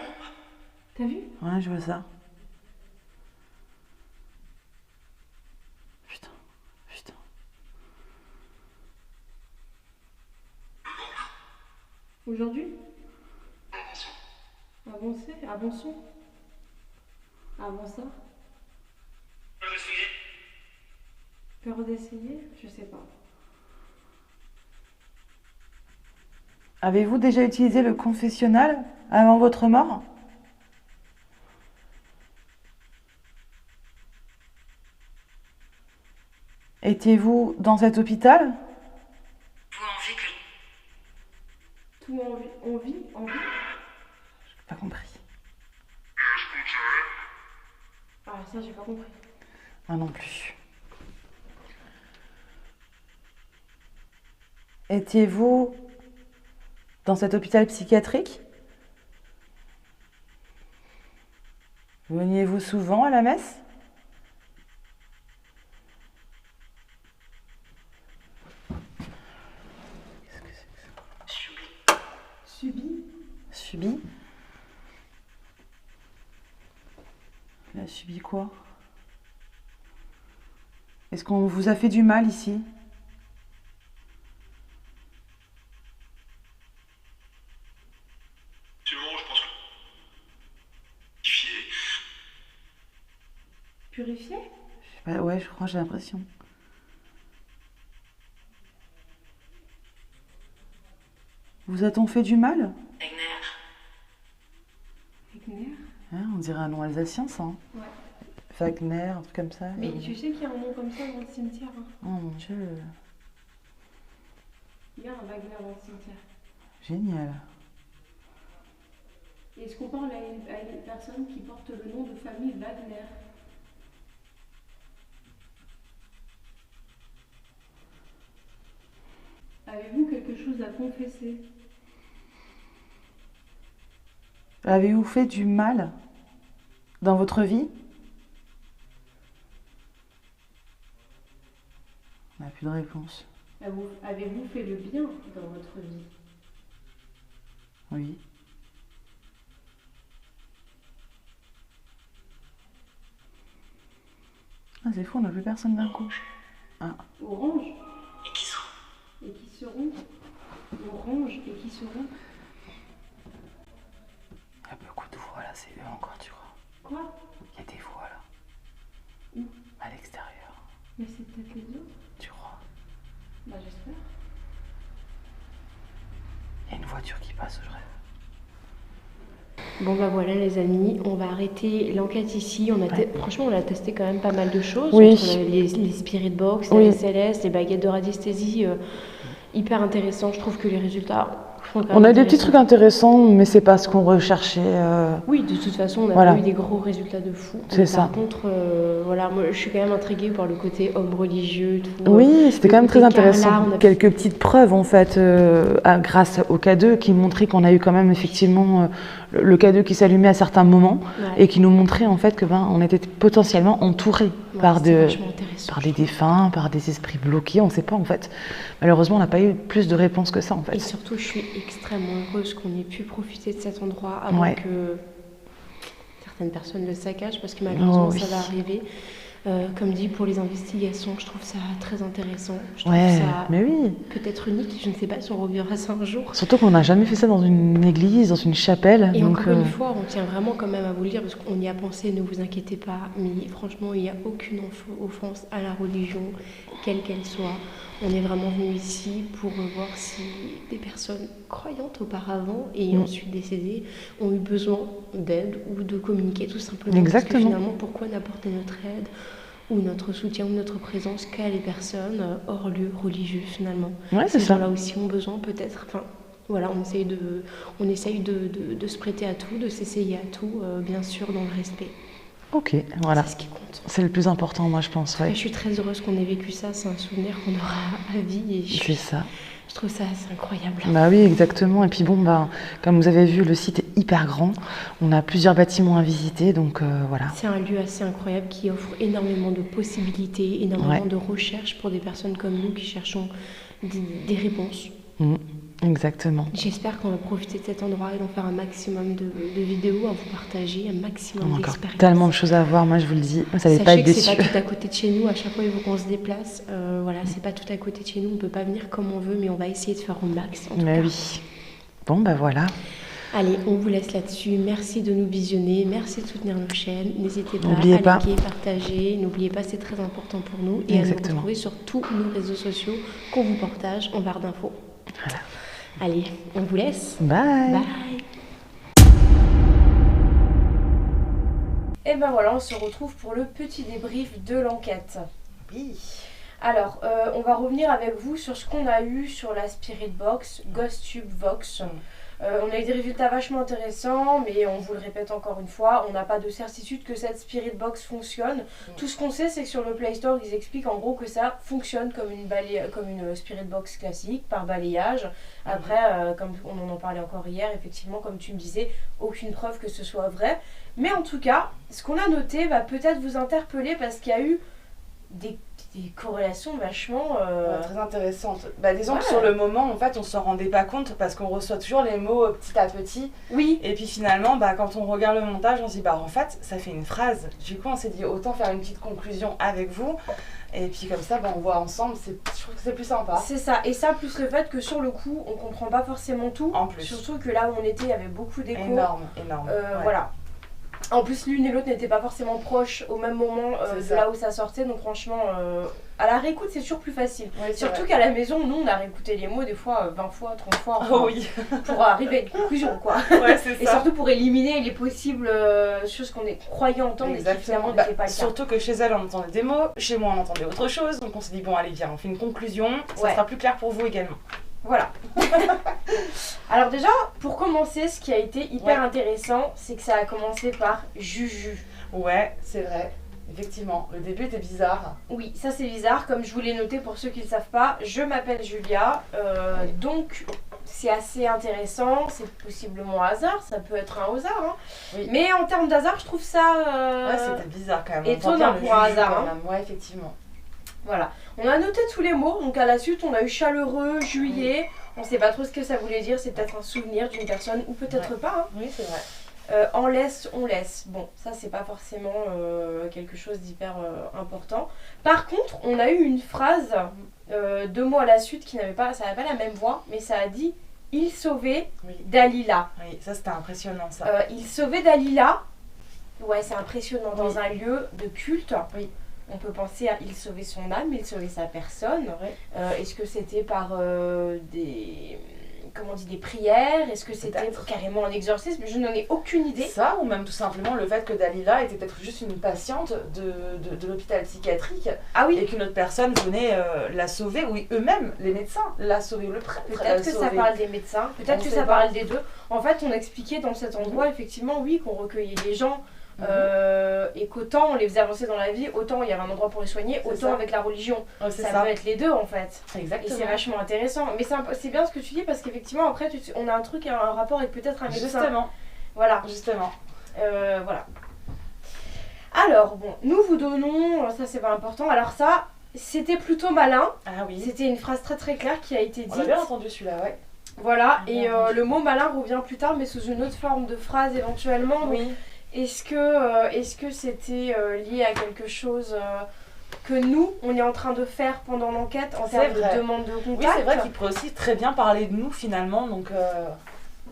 T'as vu? Ouais, je vois ça. Putain, putain. Aujourd'hui? Avancer? Avançons? Avant ça? Peur d'essayer? Je sais pas. Avez-vous déjà utilisé le confessionnal avant votre mort? Étiez-vous dans cet hôpital? Tout en vie? En vie? J'ai pas compris. Ah, ça, j'ai pas compris. Moi non plus. Étiez-vous dans cet hôpital psychiatrique? Veniez-vous souvent à la messe? Qu'est-ce que c'est que ça? Subi? Subi? Il a subi quoi? Est-ce qu'on vous a fait du mal ici? Actuellement, je pense que... Purifié? Je sais pas, ouais, je crois, j'ai l'impression. Vous a-t-on fait du mal? Wagner? Hein, on dirait un nom alsacien, ça. Hein. Ouais. Wagner, un truc comme ça. Mais tu sais qu'il y a un nom comme ça dans le cimetière. Hein. Oh mon Dieu, Il y a un Wagner dans le cimetière. génial. Et est-ce qu'on parle à une personne qui porte le nom de famille Wagner? Avez-vous quelque chose à confesser? Avez-vous fait du mal dans votre vie? On n'a plus de réponse. Avez-vous fait le bien dans votre vie? Oui. Ah, c'est fou, on n'a plus personne d'un coup. Ah. Orange? Et qui sont Et qui seront? Orange et qui seront? Il y a beaucoup de voix là, c'est eux encore, tu crois? Quoi? Il y a des voix là. Où? À l'extérieur. Mais c'est peut-être les autres? Tu crois? Bah j'espère. Il y a une voiture qui passe, je rêve. Bon bah voilà les amis, on va arrêter l'enquête ici. Franchement on a testé quand même pas mal de choses. Oui. Entre les spirit box, Oui. la SLS, les baguettes de radiesthésie, hyper intéressant. Je trouve que les résultats sont quand même On a des petits intéressants. trucs intéressants, mais c'est pas ce qu'on recherchait. Oui, de toute façon, on n'a Voilà. pas eu des gros résultats de fou. C'est Mais ça. Par contre, voilà, moi, je suis quand même intriguée par le côté homme religieux, tout. Oui, c'était le quand même côté très intéressant. Carla, on a- Quelques petites preuves, en fait, grâce au K2, qui montraient qu'on a eu quand même, effectivement, le K2 qui s'allumait à certains moments, Ouais. et qui nous montrait, en fait, que on était potentiellement entourés Ouais, par, c'était de, vachement intéressant, par je des trouve. défunts, par des esprits bloqués, on ne sait pas, en fait. Malheureusement, on n'a pas eu plus de réponses que ça, en fait. Et surtout, je suis extrêmement heureuse qu'on ait pu profiter de cet endroit avant Ouais. que certaines personnes le saccagent, parce que malheureusement, Oh, oui. ça va arriver. Comme dit, pour les investigations, je trouve ça très intéressant. Je trouve Ouais, ça mais oui. peut-être unique. Je ne sais pas si on revivra ça un jour. Surtout qu'on n'a jamais fait ça dans une église, dans une chapelle. Et donc, encore une fois, on tient vraiment quand même à vous le dire, parce qu'on y a pensé, ne vous inquiétez pas, mais franchement, il n'y a aucune offense à la religion, quelle qu'elle soit. On est vraiment venu ici pour voir si des personnes croyantes auparavant et ensuite décédées ont eu besoin d'aide ou de communiquer tout simplement. Exactement. Parce que finalement, pourquoi n'apporter notre aide ou notre soutien ou notre présence qu'à les personnes hors lieu religieux finalement? Ouais, c'est Ces ça. gens-là aussi ont besoin peut-être. Enfin, voilà, on essaye de se prêter à tout, de s'essayer à tout, bien sûr dans le respect. Ok, voilà. C'est ce qui compte. C'est le plus important, moi, je pense. Ouais. Je suis très heureuse qu'on ait vécu ça, c'est un souvenir qu'on aura à vie et C'est ça. je trouve ça assez incroyable. Bah oui, exactement. Et puis bon, comme vous avez vu, le site est hyper grand. On a plusieurs bâtiments à visiter, donc voilà. C'est un lieu assez incroyable qui offre énormément de possibilités, énormément Ouais. de recherches pour des personnes comme nous qui cherchons des réponses. Exactement. J'espère qu'on va profiter de cet endroit et d'en faire un maximum de vidéos à vous partager, un maximum On a encore d'expériences. tellement de choses à voir, moi je vous le dis. Vous n'allez pas Sachez être que c'est déçus. pas tout à côté de chez nous, à chaque fois il faut qu'on se déplace. Voilà, c'est pas tout à côté de chez nous, on peut pas venir comme on veut, mais on va essayer de faire au max en tout Mais cas. oui. Bon, bah voilà. Allez, on vous laisse là-dessus. Merci de nous visionner, merci de soutenir nos chaînes. N'hésitez pas N'oubliez à pas. liker, partager. N'oubliez pas, c'est très important pour nous. Et à nous Exactement. retrouver sur tous nos réseaux sociaux qu'on vous partage en barre d'infos. Voilà. Allez, on vous laisse. Bye. Bye. Et ben voilà, on se retrouve pour le petit débrief de l'enquête. Oui. Alors, on va revenir avec vous sur ce qu'on a eu sur la Spirit Box, Ghost Tube Vox. On a eu des résultats vachement intéressants, mais on vous le répète encore une fois, on n'a pas de certitude que cette Spirit Box fonctionne. Tout ce qu'on sait, c'est que sur le Play Store, ils expliquent en gros que ça fonctionne comme une Spirit Box classique, par balayage. Après, comme on en parlait encore hier, effectivement, comme tu me disais, aucune preuve que ce soit vrai. Mais en tout cas, ce qu'on a noté va peut-être vous interpeller parce qu'il y a eu des corrélations vachement très intéressantes. Disons que sur le moment, en fait, on s'en rendait pas compte parce qu'on reçoit toujours les mots petit à petit. Oui. Et puis finalement, quand on regarde le montage, on se dit en fait, ça fait une phrase. Du coup, on s'est dit autant faire une petite conclusion avec vous. Et puis comme ça, on voit ensemble. Je trouve que c'est plus sympa. C'est ça. Et ça, plus le fait que sur le coup, on comprend pas forcément tout. En plus. Surtout que là où on était, il y avait beaucoup d'échos. Énorme. Voilà. En plus, l'une et l'autre n'étaient pas forcément proches au même moment de là où ça sortait, donc franchement, à la réécoute, c'est toujours plus facile. Oui, surtout qu'à la maison, nous, on a réécouté les mots des fois 20 fois, 30 fois, pour arriver à une conclusion, quoi. Ouais, c'est ça. Et surtout pour éliminer les possibles choses qu'on croyait entendre et qui finalement n'étaient pas le cas. Surtout que chez elle, on entendait des mots, chez moi, on entendait autre chose, donc on s'est dit allez, viens, on fait une conclusion, ça sera plus clair pour vous également. Voilà. Alors déjà, pour commencer, ce qui a été hyper intéressant, c'est que ça a commencé par Juju. Ouais, c'est vrai. Effectivement, le début était bizarre. Oui, ça c'est bizarre. Comme je vous l'ai noté pour ceux qui ne le savent pas, je m'appelle Julia. Donc c'est assez intéressant. C'est possiblement hasard. Ça peut être un hasard. Hein. Oui. Mais en termes d'hasard, je trouve ça... Ouais, c'était bizarre quand même. Étonnant pour un hasard. Hein. Ouais, effectivement. Voilà. On a noté tous les mots. Donc à la suite, on a eu chaleureux, juillet. On ne sait pas trop ce que ça voulait dire. C'est peut-être un souvenir d'une personne ou peut-être pas. Hein. Oui, c'est vrai. En laisse, on laisse. Bon, ça c'est pas forcément quelque chose d'hyper important. Par contre, on a eu une phrase, 2 mots à la suite qui n'avait pas, ça n'avait pas la même voix, mais ça a dit « Il sauvait Dalila ». Oui, ça c'était impressionnant ça. Il sauvait Dalila. Ouais, c'est impressionnant. Dans un lieu de culte, on peut penser à « Il sauvait son âme », il sauvait sa personne. Est-ce que c'était par des prières? Est-ce que c'était carrément un exorcisme? Je n'en ai aucune idée. Ça, ou même tout simplement le fait que Dalila était peut-être juste une patiente de l'hôpital psychiatrique. Ah oui. Et qu'une autre personne venait la sauver, ou eux-mêmes, les médecins, la sauver, ou le prêtre. Peut-être que ça parle des médecins, peut-être que ça parle des deux. En fait, on expliquait dans cet endroit, effectivement, oui, qu'on recueillait les gens. Et qu'autant on les faisait avancer dans la vie, autant il y avait un endroit pour les soigner, autant avec la religion. Ça peut être les deux en fait. Exactement. Et c'est vachement intéressant. Mais c'est bien ce que tu dis parce qu'effectivement après on a un rapport avec peut-être un médecin. Justement. Voilà. Justement. Voilà. Alors bon, nous vous donnons, ça c'est pas important. Alors ça, c'était plutôt malin. Ah oui. C'était une phrase très très claire qui a été dite. On a bien entendu celui-là, ouais. Voilà. Et le mot malin revient plus tard, mais sous une autre forme de phrase éventuellement. Oui. Est-ce que c'était lié à quelque chose que nous, on est en train de faire pendant l'enquête en termes de demande de contact? Oui, c'est vrai qu'il pourrait aussi très bien parler de nous finalement, donc...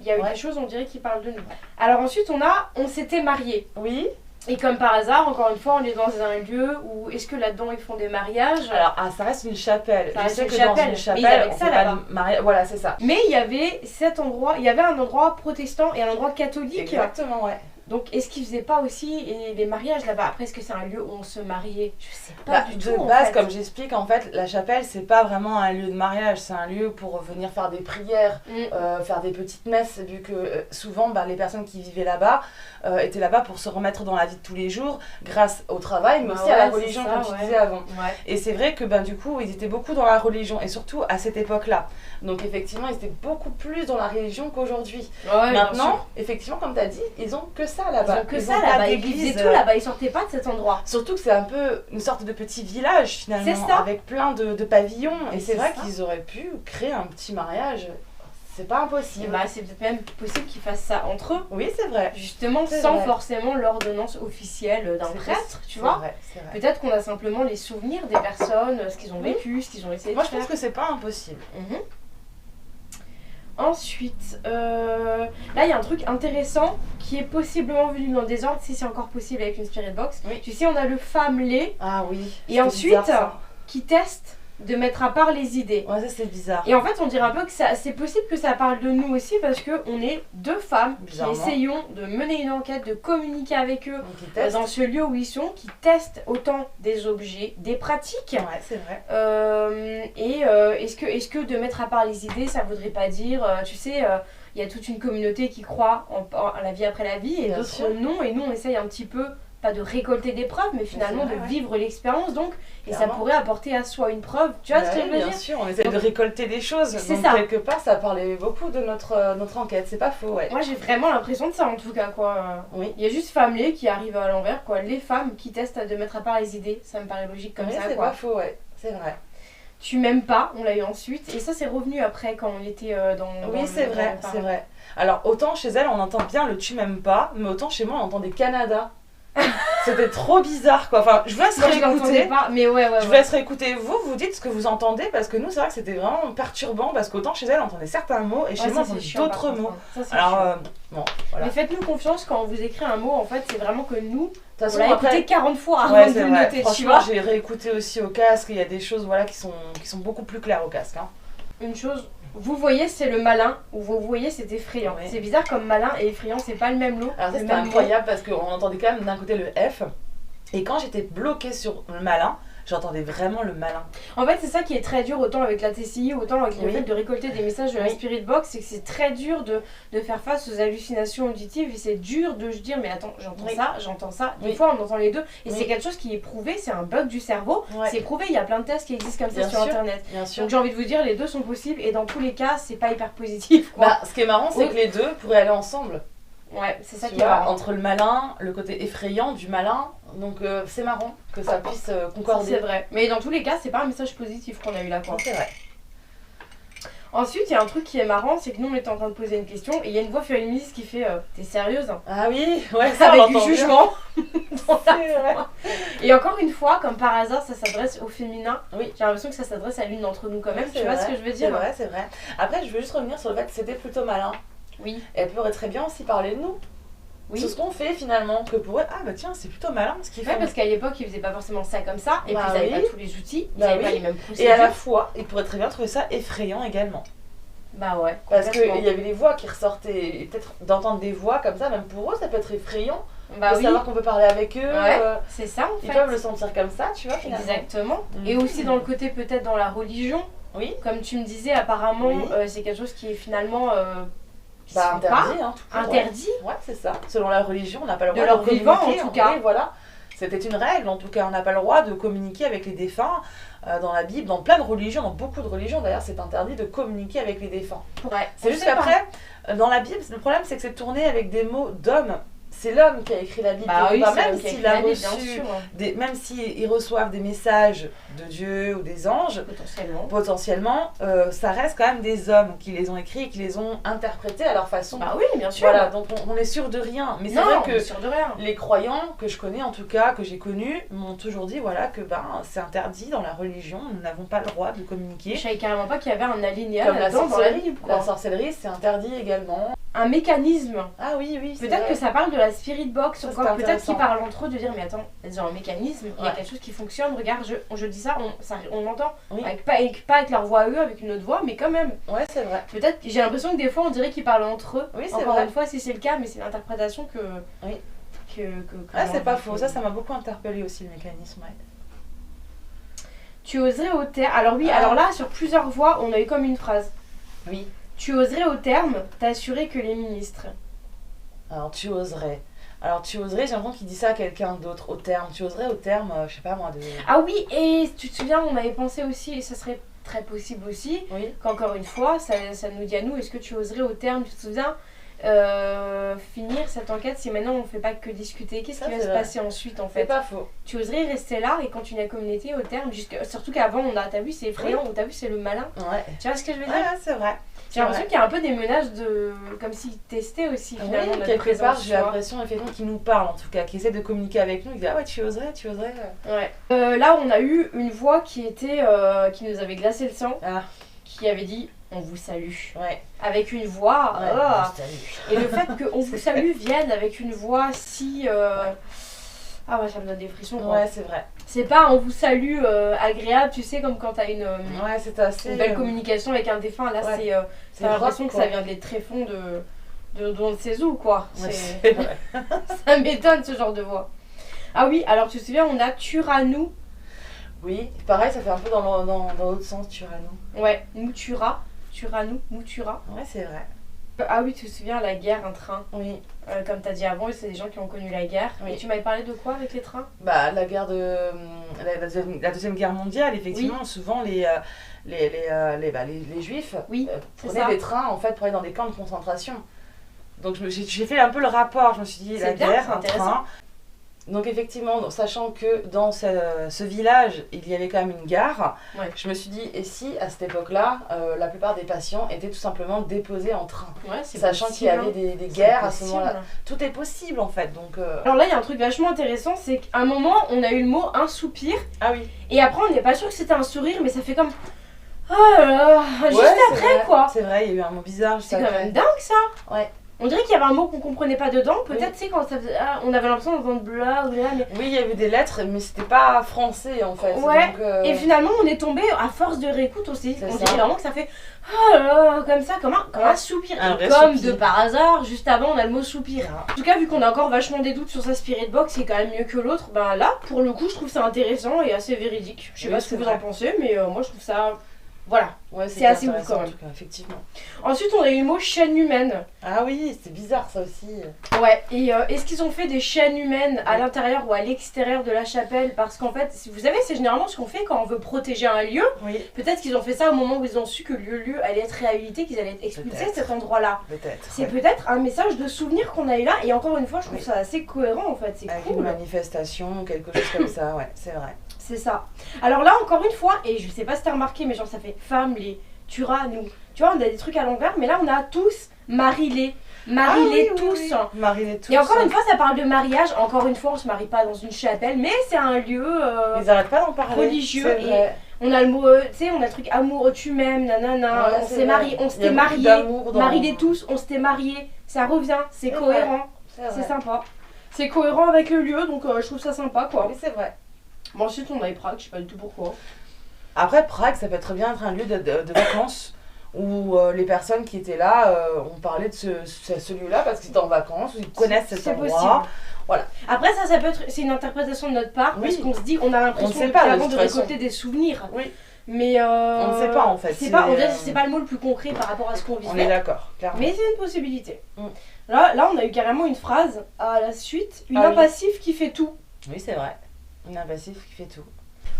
Il y a eu des choses, on dirait, qui parlent de nous. Alors ensuite, on s'était mariés. Oui. Et comme par hasard, encore une fois, on est dans un lieu où, est-ce que là-dedans, ils font des mariages? Alors, ça reste une chapelle. Ça reste je sais une que chapelle. dans une chapelle, mais il y avait on ça fait pas là-bas. de mariage. Voilà, c'est ça. Mais il y avait un endroit protestant et un endroit catholique. Exactement, ouais. Donc, est-ce qu'ils faisaient pas aussi les mariages là-bas? Après, est-ce que c'est un lieu où on se mariait? Je sais pas du tout. De base, comme j'explique, en fait, la chapelle, c'est pas vraiment un lieu de mariage. C'est un lieu pour venir faire des prières, faire des petites messes, vu que souvent, les personnes qui vivaient là-bas étaient là-bas pour se remettre dans la vie de tous les jours, grâce au travail, mais aussi à la religion, comme tu disais avant. Ouais. Et c'est vrai que, du coup, ils étaient beaucoup dans la religion, et surtout à cette époque-là. Donc, effectivement, ils étaient beaucoup plus dans la religion qu'aujourd'hui. Ouais, maintenant, effectivement, comme tu as dit, ils ont que ça là-bas. Ils ont que ça là-bas, ils faisaient tout là-bas, ils sortaient pas de cet endroit. Surtout que c'est un peu une sorte de petit village finalement, avec plein de pavillons. Et c'est vrai qu'ils auraient pu créer un petit mariage. C'est pas impossible. C'est peut-être même possible qu'ils fassent ça entre eux. Oui, c'est vrai. Justement, sans forcément l'ordonnance officielle d'un prêtre, tu vois. C'est vrai. Peut-être qu'on a simplement les souvenirs des personnes, ce qu'ils ont vécu, ce qu'ils ont essayé de faire. Moi, je pense que c'est pas impossible. Ensuite, là il y a un truc intéressant qui est possiblement venu dans le désordre, si c'est encore possible avec une Spirit Box. Tu sais, on a le fameux lait. Ah oui. Et ensuite, qui teste de mettre à part les idées. Ouais, ça c'est bizarre. Et en fait, on dirait un peu que c'est possible que ça parle de nous aussi parce qu'on est deux femmes qui essayons de mener une enquête, de communiquer avec eux dans ce lieu où ils sont, qui testent autant des objets, des pratiques. Ouais, c'est vrai. Est-ce que de mettre à part les idées, ça voudrait pas dire, tu sais, il y a toute une communauté qui croit en la vie après la vie et d'autres non. Et nous, on essaye un petit peu, pas de récolter des preuves, mais finalement de vivre l'expérience. Donc, et ça pourrait apporter à soi une preuve. Tu vois ce que je veux dire ? Bien sûr, on essaie de récolter des choses. C'est donc, ça. Quelque part, ça parlait beaucoup de notre enquête. C'est pas faux, ouais. Moi, j'ai vraiment l'impression de ça, en tout cas, quoi. Oui. Il y a juste Femmelé qui arrive à l'envers, quoi. Les femmes qui testent de mettre à part les idées. Ça me paraît logique comme ça, c'est quoi. pas faux, ouais. C'est vrai. Tu m'aimes pas, on l'a eu ensuite. Et ça, c'est revenu après, quand on était dans... Oui, c'est vrai, c'est vrai. Alors, autant chez elle, on entend bien le tu m'aimes pas, mais autant chez moi, on entend des Canada. C'était trop bizarre, quoi. Enfin, je vous laisse réécouter. Mais ouais. Je vous laisse réécouter. Vous dites ce que vous entendez, parce que nous, c'est vrai que c'était vraiment perturbant, parce qu'autant chez elle, on entendait certains mots, et chez moi, on entendait d'autres mots. Alors, bon, voilà. Mais faites-nous confiance quand on vous écrit un mot, en fait, c'est vraiment que nous, on l'a écouté 40 fois avant de le noter. Franchement, j'ai réécouté aussi au casque, il y a des choses voilà, qui sont beaucoup plus claires au casque. Hein. Une chose, vous voyez, c'est le malin, ou vous voyez, c'est effrayant. Ouais. C'est bizarre comme malin et effrayant, c'est pas le même lot. Alors ça, c'était incroyable parce qu'on entendait quand même d'un côté le F, et quand j'étais bloquée sur le malin, j'entendais vraiment le malin. En fait, c'est ça qui est très dur, autant avec la TCI, autant avec le fait de récolter des messages de la Spirit Box, c'est que c'est très dur de faire face aux hallucinations auditives, et c'est dur de se dire, mais attends, j'entends ça. Des fois, on entend les deux, et c'est quelque chose qui est prouvé, c'est un bug du cerveau. C'est prouvé, il y a plein de tests qui existent comme ça sur Internet. Donc j'ai envie de vous dire, les deux sont possibles, et dans tous les cas, c'est pas hyper positif, quoi. Bah, ce qui est marrant, c'est que les deux pourraient aller ensemble. Ouais, c'est ça qui est marrant. Entre le malin, le côté effrayant du malin, donc c'est marrant que ça puisse concorder. C'est vrai, mais dans tous les cas, c'est pas un message positif qu'on a eu là, quoi. C'est vrai. Ensuite, il y a un truc qui est marrant, c'est que nous on était en train de poser une question et il y a une voix féministe qui fait t'es sérieuse ? Ah oui, ouais, ça avec on du l'entend jugement. Vrai. Et encore une fois, comme par hasard, ça s'adresse au féminin. Oui. J'ai l'impression que ça s'adresse à l'une d'entre nous quand même. Tu vois ce que je veux dire ? C'est vrai. Après, je veux juste revenir sur le fait que c'était plutôt malin. Oui. Et elle pourrait très bien aussi parler de nous. Oui. C'est ce qu'on fait finalement, que pour eux, ah bah tiens, c'est plutôt malin ce qu'ils font. Ouais, parce qu'à l'époque, ils faisaient pas forcément ça comme ça, et puis ils n'avaient pas tous les outils, ils n'avaient pas les mêmes procédures. Et à la fois, ils pourraient très bien trouver ça effrayant également. Bah ouais. Parce qu'il y avait les voix qui ressortaient, et peut-être d'entendre des voix comme ça, même pour eux, ça peut être effrayant. Bah de savoir qu'on peut parler avec eux. Ouais, c'est ça en fait. Ils peuvent le sentir comme ça, tu vois, finalement. Exactement. Et aussi dans le côté peut-être dans la religion. Oui. Comme tu me disais, apparemment, c'est quelque chose qui est finalement... interdit, hein, tout interdit. Ouais, c'est ça. Selon la religion, on n'a pas le droit de leur de vivant, communiquer. en tout cas. Oui, voilà. C'était une règle, en tout cas, on n'a pas le droit de communiquer avec les défunts. Dans la Bible, dans plein de religions, dans beaucoup de religions d'ailleurs, c'est interdit de communiquer avec les défunts. Ouais, c'est juste qu'après, dans la Bible, le problème c'est que c'est tourné avec des mots d'hommes. C'est l'homme qui a écrit la Bible. Bah oui, même s'il a reçu, même s'ils reçoivent des messages de Dieu ou des anges, potentiellement ça reste quand même des hommes qui les ont écrits et qui les ont interprétés à leur façon. Bah oui, bien sûr. Voilà, donc on est sûr de rien. Mais c'est vrai que les croyants que je connais, en tout cas, que j'ai connus, m'ont toujours dit voilà, que c'est interdit dans la religion, nous n'avons pas le droit de communiquer. Je savais carrément pas qu'il y avait un alinéa comme là-dedans dans la Bible. La sorcellerie, c'est interdit également. Un mécanisme. Ah oui. Peut-être que ça parle de la Spirit Box, encore peut-être qu'ils parlent entre eux de dire mais attends, ils ont un mécanisme, il y a quelque chose qui fonctionne, regarde, je dis ça, on l'entend. Oui. Pas avec leur voix à eux, avec une autre voix, mais quand même. Ouais, c'est vrai. Peut-être, j'ai l'impression que des fois on dirait qu'ils parlent entre eux. Oui, c'est encore vrai. une fois, si c'est le cas, mais c'est l'interprétation que. Oui. Que c'est pas faux, ça m'a beaucoup interpellé aussi le mécanisme. Ouais. Tu oserais au terme. Alors oui, alors là, sur plusieurs voix, on a eu comme une phrase. Oui. Tu oserais au terme t'assurer que les ministres. Alors tu oserais, j'ai l'impression qu'il dit ça à quelqu'un d'autre, au terme. Tu oserais au terme, je sais pas moi, de... Ah oui, et tu te souviens, on avait pensé aussi, et ça serait très possible aussi, qu'encore une fois, ça nous dit à nous, est-ce que tu oserais au terme, tu te souviens, finir cette enquête si maintenant on ne fait pas que discuter, qu'est-ce qui va se passer ensuite en fait? C'est pas faux. Tu oserais rester là et continuer la communauté au terme, surtout qu'avant t'as vu c'est effrayant, ou t'as vu c'est le malin. Ouais. Tu vois ce que je veux dire? Ouais, c'est vrai. J'ai l'impression qu'il y a un peu des menaces comme s'ils testaient aussi finalement notre quelque présence. part, j'ai l'impression effectivement qu'ils nous parlent en tout cas, qu'ils essaient de communiquer avec nous, ils disent ah ouais tu oserais. Ouais. Là on a eu une voix qui nous avait glacé le sang, qui avait dit on vous salue. Ouais. Avec une voix. Ouais, et le fait que on vous salue vienne avec une voix si Ah ouais, ça me donne des frissons. Quoi. Ouais, c'est vrai. C'est pas on vous salue agréable, tu sais, comme quand t'as une c'est assez. Une belle communication avec un défunt. Là, Ouais. t'as l'impression que ça vient des tréfonds de on ne sait où, quoi. Ouais, c'est vrai. Ça m'étonne ce genre de voix. Ah oui, alors tu te souviens, on a Turanou. Oui, pareil, ça fait un peu dans l'autre sens, Turanou. Ouais, Moutura. Turanou, Moutura. Ouais, c'est vrai. Ah oui, tu te souviens, la guerre, un train. Oui. Comme t'as dit avant, c'est des gens qui ont connu la guerre. Oui. Et tu m'avais parlé de quoi avec les trains? Bah, la guerre de. La Deuxième Guerre mondiale, effectivement, souvent les Juifs Oui, c'est prenaient ça. des trains en fait pour aller dans des camps de concentration. Donc j'ai fait un peu le rapport, je me suis dit la C'est bien, guerre, c'est un intéressant. train. Donc effectivement, sachant que dans ce village, il y avait quand même une gare, Ouais. je me suis dit, et si à cette époque-là, la plupart des patients étaient tout simplement déposés en train, Ouais, c'est sachant qu'il y avait des C'est guerres à ce possible. moment-là. Tout est possible en fait, donc... Alors là, il y a un truc vachement intéressant, c'est qu'à un moment, on a eu le mot un soupir, Ah oui. et après, on n'est pas sûr que c'était un sourire, mais ça fait comme. Oh là là, juste Ouais, c'est après, vrai, quoi. C'est vrai, il y a eu un mot bizarre juste C'est quand après. même dingue ça. Ouais. On dirait qu'il y avait un mot qu'on comprenait pas dedans. Peut-être, Oui. tu sais, quand ça faisait. Ah, on avait l'impression d'entendre bla ou là, mais. Oui, il y avait des lettres, mais c'était pas français en fait. Ouais, donc, et finalement, on est tombé à force de réécoute aussi. C'est On ça. dirait vraiment que ça fait. Oh là là, comme ça, comme un soupir. Un Et vrai comme soupir. de par hasard, juste avant, on a le mot soupir. En tout cas, vu qu'on a encore vachement des doutes sur sa spirit box, qui est quand même mieux que l'autre, ben là, pour le coup, je trouve ça intéressant et assez véridique. Je sais Oui, pas ce que c'est vous vrai. en pensez, mais moi, je trouve ça. Voilà. Ouais, c'est assez ouf, intéressant, quand même. en tout cas, effectivement. Ensuite, on a eu le mot chaîne humaine. Ah oui, c'est bizarre ça aussi. Ouais, et est-ce qu'ils ont fait des chaînes humaines à l'intérieur ou à l'extérieur de la chapelle? Parce qu'en fait, vous savez, c'est généralement ce qu'on fait quand on veut protéger un lieu. Oui, Peut-être qu'ils ont fait ça au moment où ils ont su que le lieu allait être réhabilité, qu'ils allaient être expulsés de Peut-être. cet endroit-là. peut-être. C'est ouais. peut-être un message de souvenir qu'on a eu là, et encore une fois, je trouve Oui. ça assez cohérent en fait, c'est Avec une cool. manifestation ou quelque chose comme ça, ouais, c'est vrai. C'est ça. Alors là, encore une fois, et je sais pas si t'as remarqué, mais genre ça fait femme, les, Tura, nous. Tu vois, on a des trucs à l'envers, mais là on a tous Marie-les. Marie-les tous. Marie-les tous. Et encore une fois, ça parle de mariage. Encore une fois, on se marie pas dans une chapelle, mais c'est un lieu Ils arrêtent pas d'en parler. religieux. C'est Et vrai. on a le mot, tu sais, on a le truc amour, tu m'aimes, nanana. Ouais, On c'est s'est vrai. marié, on Il y a s'était beaucoup marié. d'amour dans- Marie-les tous, on s'était marié. Ça revient, c'est C'est cohérent, C'est c'est vrai. sympa. C'est cohérent avec le lieu, donc je trouve ça sympa quoi. Oui, c'est vrai. Bon, ensuite, on a eu Prague, je sais pas du tout pourquoi. Après, Prague, ça peut très bien être un lieu de vacances où les personnes qui étaient là ont parlé de ce lieu-là parce qu'ils étaient en vacances, ou ils connaissent cet C'est endroit. possible. Après, ça peut être. C'est une interprétation de notre part, Oui. parce qu'on se dit, on a On l'impression ne sait depuis pas, de avant toute de façon. récolter des souvenirs. Oui, Mais on ne sait pas en fait. C'est pas, on dirait que euh, c'est pas le mot le plus concret par rapport à ce qu'on On est vivait. d'accord, clairement. Mais c'est une possibilité. Mm. Là, on a eu carrément une phrase à la suite, une Ah oui. impassive qui fait tout. Oui, c'est vrai. Une impassive qui fait tout.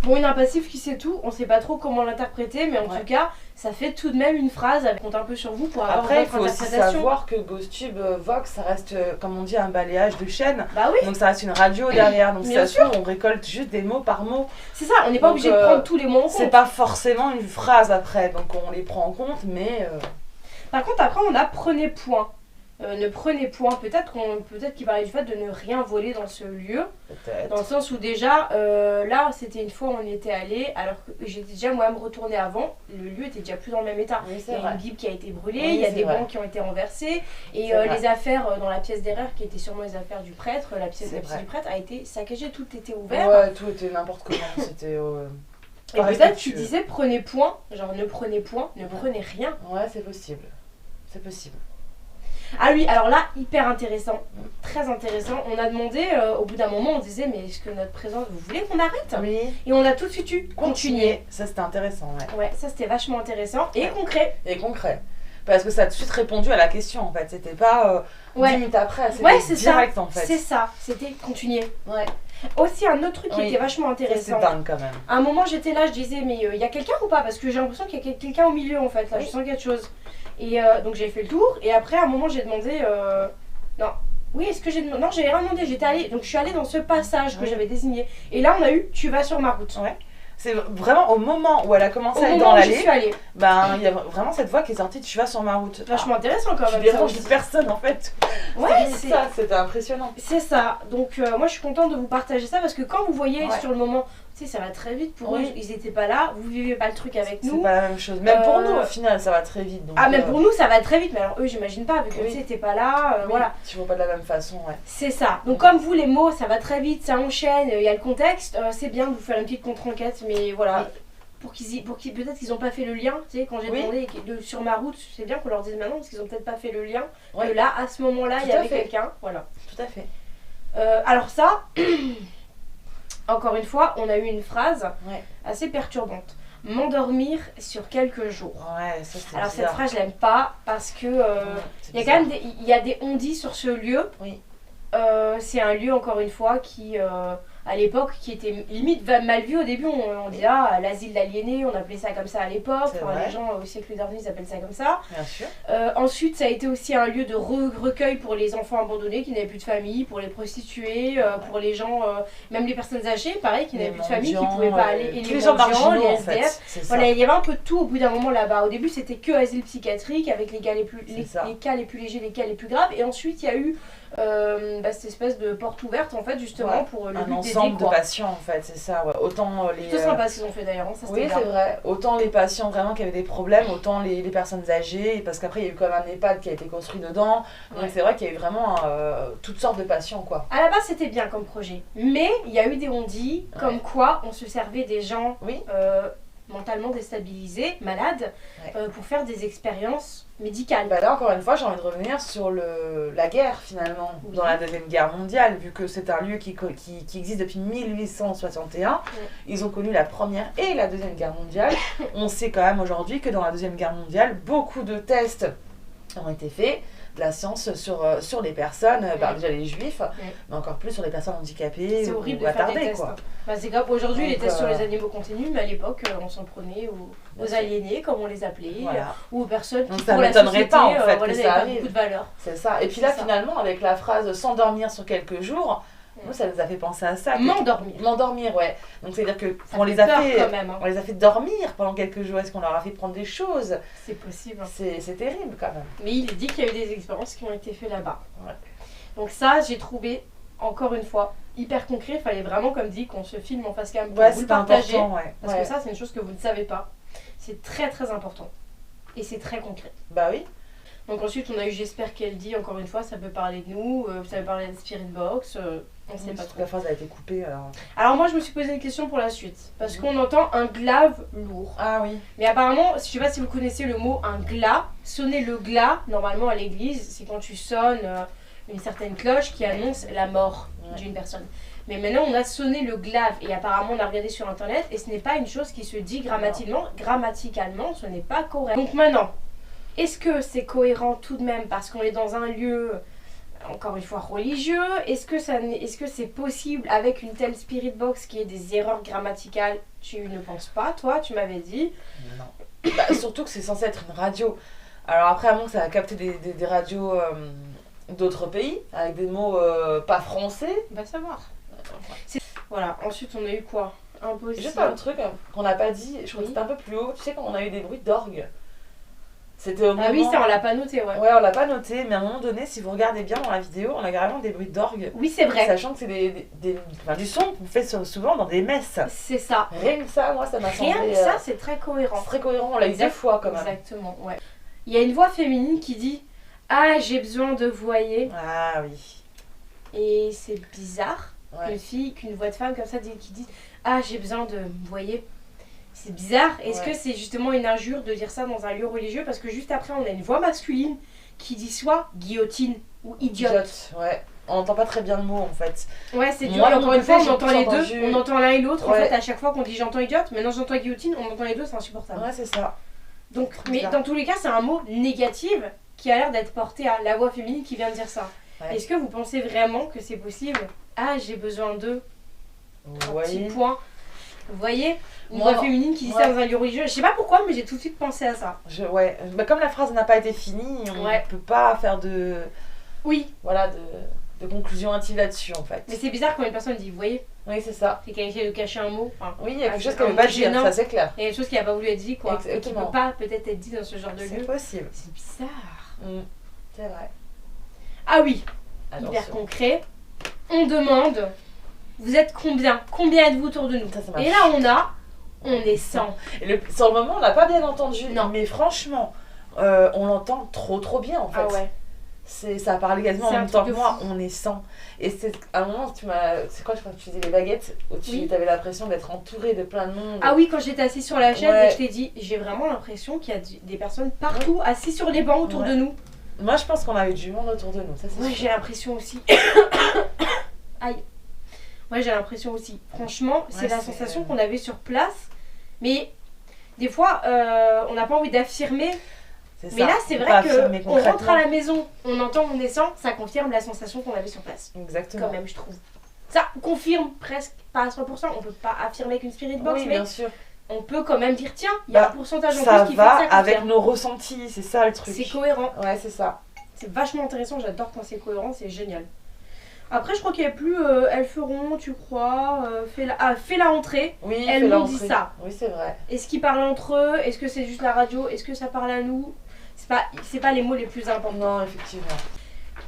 Bon, une impassive qui sait tout, on sait pas trop comment l'interpréter, mais en Ouais. tout cas, ça fait tout de même une phrase. Elle compte un peu sur vous pour avoir Après, il votre faut aussi interprétation. savoir que GhostTube Vox, ça reste, comme on dit, un balayage de chaîne. Bah oui, Donc ça reste une radio derrière. Donc si Bien ça se trouve, on récolte juste des mots par mot. c'est ça, on n'est pas Donc, obligé de prendre tous les mots en C'est compte. pas forcément une phrase après. Donc on les prend en compte, mais Par contre, après, on a prenez point. Ne prenez point. Peut-être qu'il parlait du fait de ne rien voler dans ce lieu. peut-être. Dans le sens où déjà, là, c'était une fois où on y était allé, alors que j'étais déjà moi-même retournée avant. Le lieu était déjà plus dans le même état. Oui, Il c'est y a vrai. une Bible qui a été brûlée, Oui, il y a c'est des vrai. bancs qui ont été renversés, et C'est vrai. les affaires dans la pièce d'erreur, qui étaient sûrement les affaires du prêtre, la pièce C'est vrai. du prêtre a été saccagée, tout était ouvert. Ouais, tout était n'importe comment. C'était. Et pas peut-être tu respectueux. disais prenez point, genre ne prenez point, ne prenez rien. Ouais, c'est possible. C'est possible. Ah oui, alors là, hyper intéressant, très intéressant. On a demandé, au bout d'un moment, on disait, mais est-ce que notre présence, vous voulez qu'on arrête? Oui. Et on a tout de suite eu continuer. Ça, c'était intéressant, ouais. Ouais, ça c'était vachement intéressant et Ouais. concret. Et concret. Parce que ça a tout de suite répondu à la question en fait. C'était pas 10 Ouais. minutes après, c'était Ouais, c'est ça. direct en fait. C'est ça, c'était continuer. Ouais. Aussi, un autre truc qui Oui. était vachement Ça, c'est intéressant. dingue quand même. À un moment, j'étais là, je disais, mais il y a quelqu'un ou pas? Parce que j'ai l'impression qu'il y a quelqu'un au milieu en fait. Là, Oui. je sens quelque chose. Et donc, j'ai fait le tour. Et après, à un moment, j'ai demandé. Non. Oui, est-ce que j'ai demandé? Non, j'ai rien demandé. J'étais allée. Donc, je suis allée dans ce passage que Oui. j'avais désigné. Et là, on a eu tu vas sur ma route. Ouais. C'est vraiment au moment où elle a commencé Au à aller moment dans où j'y l'allée, suis allée. ben il y a vraiment cette voix qui est sortie, tu vas sur ma route. Vachement intéressant quand Tu même. déranges ça aussi. personne en fait. Ouais, C'est c'est. ça, c'était impressionnant. C'est ça, donc moi je suis contente de vous partager ça parce que quand vous voyez Ouais. sur le moment Tu sais, ça va très vite pour Oui. eux. Ils étaient pas là, vous vivez pas le truc avec C'est nous. pas la même chose. Même pour nous, au final, ça va très vite. Donc, Ah, même pour nous, ça va très vite, mais alors eux, j'imagine pas, vu que Oui. tu sais, t'es pas là, oui, voilà. tu vois pas de la même façon, ouais. C'est ça. Donc, comme vous, les mots, ça va très vite, ça enchaîne, il y a le contexte, c'est bien de vous faire une petite contre-enquête, mais voilà. Oui. Peut-être qu'ils ont pas fait le lien, tu sais, quand j'ai Oui. demandé sur ma route, c'est bien qu'on leur dise maintenant, parce qu'ils ont peut-être pas fait le lien, Ouais. que là, à ce moment-là, il y Tout à avait fait. quelqu'un, voilà. Tout à fait. Alors ça, encore une fois, on a eu une phrase Ouais. assez perturbante. M'endormir sur quelques jours. Ouais, ça c'est Alors cette bizarre. phrase, je l'aime pas parce que C'est il y a bizarre. quand même il y a des on-dit sur ce lieu. Oui. C'est un lieu, encore une fois, qui, à l'époque, qui était limite mal vu au début. On dit, ah, l'asile d'aliénés, on appelait ça comme ça à l'époque. C'est Enfin, vrai. les gens au siècle dernier, ils appellent ça comme ça. Bien sûr. Ensuite, ça a été aussi un lieu de recueil pour les enfants abandonnés qui n'avaient plus de famille, pour les prostituées, pour les gens, même les personnes âgées, pareil, qui n'avaient plus de famille, qui ne pouvaient pas aller, et tous les les gens mendiants, marginaux, les en fait. SDF. C'est ça. Voilà, il y avait un peu de tout au bout d'un moment là-bas. Au début, c'était que asile psychiatrique avec les cas les plus, C'est ça. les cas les plus légers, les cas les plus graves. Et ensuite, il y a eu cette espèce de porte ouverte, en fait, justement, Ouais. pour le Un but d'aider, ensemble de quoi. patients, en fait, c'est ça. Ouais. Autant les. Plutôt sympa ce qu'ils ont fait d'ailleurs, hein, ça c'était Oui, bien. c'est vrai. Autant les patients vraiment qui avaient des problèmes, autant les personnes âgées, parce qu'après il y a eu quand même un EHPAD qui a été construit dedans. Donc Ouais. c'est vrai qu'il y a eu vraiment toutes sortes de patients, quoi. À la base, c'était bien comme projet. Mais il y a eu des on-dit, comme quoi on se servait des gens Oui. mentalement déstabilisés, malades, Ouais. pour faire des expériences médicales. Bah là, encore une fois, j'ai envie de revenir sur la guerre, finalement, Oui. dans la Deuxième Guerre mondiale, vu que c'est un lieu qui existe depuis 1861. Ils ont connu la Première et la Deuxième Guerre mondiale. On sait quand même aujourd'hui que dans la Deuxième Guerre mondiale, beaucoup de tests ont été faits, de la science sur les personnes, déjà les juifs, mais encore plus sur les personnes handicapées C'est ou horrible de faire des attardées, tests. quoi. Bah, c'est grave. Aujourd'hui, les Donc, tests sur les animaux continuent, mais à l'époque, on s'en prenait Bien aux sûr. aliénés, comme on les appelait, Voilà. ou aux personnes Donc qui, ça pour la m'étonnerait société, pas, en fait, voilà, que n'avaient ça pas arrive. beaucoup de valeur. C'est ça. Et puis C'est là, ça. finalement, avec la phrase s'endormir sur quelques jours, nous, ça nous a fait penser à ça. M'endormir. M'endormir, ouais. Donc c'est-à-dire que Ça on fait les a peur fait. quand même, hein. On les a fait dormir pendant quelques jours. Est-ce qu'on leur a fait prendre des choses? C'est possible. C'est terrible quand même. Mais il est dit qu'il y a eu des expériences qui ont été faites là-bas. Ouais. Donc ça, j'ai trouvé, encore une fois, hyper concret. Il fallait vraiment, comme dit, qu'on se filme en face cam pour Ouais, vous le c'est partager. important, ouais. Parce Ouais. que ça, c'est une chose que vous ne savez pas. C'est très très important. Et c'est très concret. Bah oui. Donc ensuite, on a eu J'espère qu'elle dit, encore une fois, ça peut parler de nous, ça peut parler de Spirit Box, on sait pas trop. La phrase a été coupée alors. Alors moi, je me suis posé une question pour la suite. Parce qu'on entend un glaive lourd. Ah oui. Mais apparemment, je sais pas si vous connaissez le mot un glas. Sonner le glas, normalement à l'église, c'est quand tu sonnes une certaine cloche qui annonce la mort d'une personne. Mais maintenant, on a sonné le glaive et apparemment, on a regardé sur internet et ce n'est pas une chose qui se dit grammaticalement, ce n'est pas correct. Donc maintenant, est-ce que c'est cohérent tout de même parce qu'on est dans un lieu, encore une fois, religieux? Est-ce que c'est possible avec une telle spirit box qui ait des erreurs grammaticales? Tu ne penses pas, toi, tu m'avais dit. Non. Bah, surtout que c'est censé être une radio. Alors après, à moins que ça a capté des radios d'autres pays, avec des mots pas français. Va savoir. Voilà, ensuite on a eu quoi? Impossible. Juste un truc qu'on n'a pas dit, je crois que Oui. c'était un peu plus haut. Tu sais, quand on a eu des bruits d'orgue. C'était au moment... Ah oui, ça on l'a pas noté, ouais. Ouais, on l'a pas noté, mais à un moment donné, si vous regardez bien dans la vidéo, on a carrément des bruits d'orgue. Oui, c'est vrai. Sachant que c'est enfin, du son qu'on fait souvent dans des messes. C'est ça. Rien que ça, moi, ça m'a semblé... Rien que ça, c'est très cohérent. c'est très cohérent, on l'a eu deux fois quand même. Exactement, ouais. Il y a une voix féminine qui dit « Ah, j'ai besoin de voyer Ah oui. ». Et c'est bizarre Ouais. qu'une voix de femme comme ça qui dit « Ah, j'ai besoin de voyer ». C'est bizarre. Est-ce Ouais. que c'est justement une injure de dire ça dans un lieu religieux? Parce que juste après, on a une voix masculine qui dit soit guillotine ou idiote. Ouais. On n'entend pas très bien le mot en fait. Ouais, c'est dur. Moi, Et de encore mon une fois, côté, on entend j'ai les plus deux. entendu- On entend l'un et l'autre. Ouais. En fait, à chaque fois qu'on dit j'entends idiote, maintenant j'entends guillotine, on entend les deux, c'est insupportable. Ouais, c'est ça. Donc, très mais bizarre. dans tous les cas, c'est un mot négatif qui a l'air d'être porté à la voix féminine qui vient de dire ça. Ouais. Est-ce que vous pensez vraiment que c'est possible? Ah, j'ai besoin d'eux. Vous Un petit voyez. point. Vous voyez une Moi, voix féminine qui dit ouais. ça dans un lieu religieux. Je sais pas pourquoi, mais j'ai tout de suite pensé à ça. Ouais. Bah, comme la phrase n'a pas été finie, on Ouais. peut pas faire de... Oui, Voilà, de conclusion hâtive là-dessus en fait. mais c'est bizarre quand une personne dit vous voyez, Oui, c'est ça. c'est qu'elle essaie de cacher un mot. Enfin, Oui, il y a un- quelque chose un qu'elle veut mot pas dire, gênant. ça c'est clair. il y a des choses qui n'a pas voulu être dit, quoi. Et qui Exactement. peut pas peut-être être dit dans ce genre de C'est lieu. possible. C'est bizarre. C'est vrai. Ah oui, Attention. hyper concret. On demande vous êtes combien? Combien êtes-vous autour de nous? Ça Et là, on est 100. Et sur le moment, on l'a pas bien entendu. Non. Mais franchement, on l'entend trop bien en fait. Ah ouais. Ça parlait quasiment en C'est un même temps truc que de moi, fou. on est 100. Et c'est à un moment, c'est quoi, je crois que tu disais les baguettes, où tu Oui. avais l'impression d'être entouré de plein de monde. Ah oui, quand j'étais assise sur la chaise Ouais. et je t'ai dit, j'ai vraiment l'impression qu'il y a des personnes partout assises sur les bancs autour Ouais. de nous. Moi, je pense qu'on avait du monde autour de nous, ça c'est Ouais, sûr. j'ai l'impression aussi. Aïe. Ouais, j'ai l'impression aussi. Franchement, c'est Ouais, la c'est- sensation qu'on avait sur place. Mais des fois, on n'a pas envie d'affirmer. C'est Mais ça. là, c'est Faut vrai pas affirmer qu'on rentre concrètement. à la maison, on entend on est 100, ça confirme la sensation qu'on avait sur place. Exactement. Quand même, je trouve. Ça confirme presque, pas à 100%. On peut pas affirmer qu'une spirit box, Oui, mais bien sûr. on peut quand même dire tiens, il y a Bah, un pourcentage en Ça plus qui fait va que ça avec confirme. nos ressentis, c'est ça le truc. C'est cohérent. Ouais, c'est ça. C'est vachement intéressant, j'adore quand c'est cohérent, c'est génial. Après, je crois qu'il n'y a plus elles feront, tu crois, fais la entrée. Oui, Elle fais-la nous dit entrer. ça. Oui, c'est vrai. Est-ce qu'ils parlent entre eux? Est-ce que c'est juste la radio? Est-ce que ça parle à nous? C'est pas les mots les plus importants. Non, effectivement.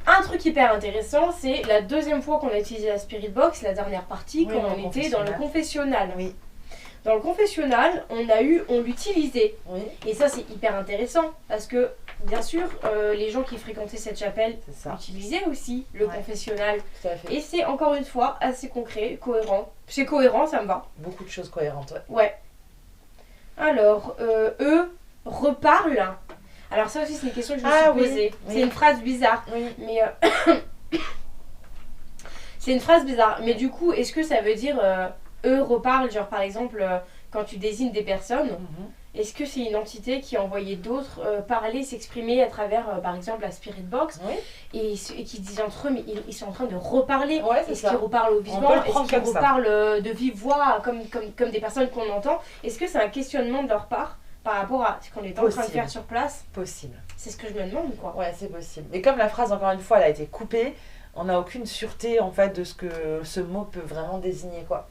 Un truc hyper intéressant, c'est la deuxième fois qu'on a utilisé la Spirit Box, la dernière partie, Oui, quand dans on le était dans le confessionnal. Oui. Dans le confessionnal, on l'utilisait. Oui, Et ça, c'est hyper intéressant parce que, bien sûr, les gens qui fréquentaient cette chapelle c'est ça. utilisaient aussi le Ouais. confessionnal. Tout à fait. Et c'est encore une fois assez concret, cohérent. C'est cohérent, ça me va. Beaucoup de choses cohérentes, ouais. Ouais. Alors, eux reparlent. Alors ça aussi, c'est une question que je me suis Ah oui, posée. oui. C'est une phrase bizarre. Oui. Mais c'est une phrase bizarre. Mais du coup, est-ce que ça veut dire eux reparlent, genre par exemple, quand tu désignes des personnes, Mhm. est-ce que c'est une entité qui a envoyé d'autres parler, s'exprimer à travers, par exemple, la Spirit Box Oui. et qui disent entre eux, mais ils sont en train de reparler. Ouais, c'est Est-ce ça. qu'ils reparlent au peut vivant? le Est-ce prendre qu'ils comme ça. reparlent de vive voix comme des personnes qu'on entend? Est-ce que c'est un questionnement de leur part par rapport à ce qu'on est en train de Possible. faire sur place? Possible. C'est ce que je me demande, quoi. Ouais, c'est possible. Et comme la phrase, encore une fois, elle a été coupée, on n'a aucune sûreté, en fait, de ce que ce mot peut vraiment désigner, quoi.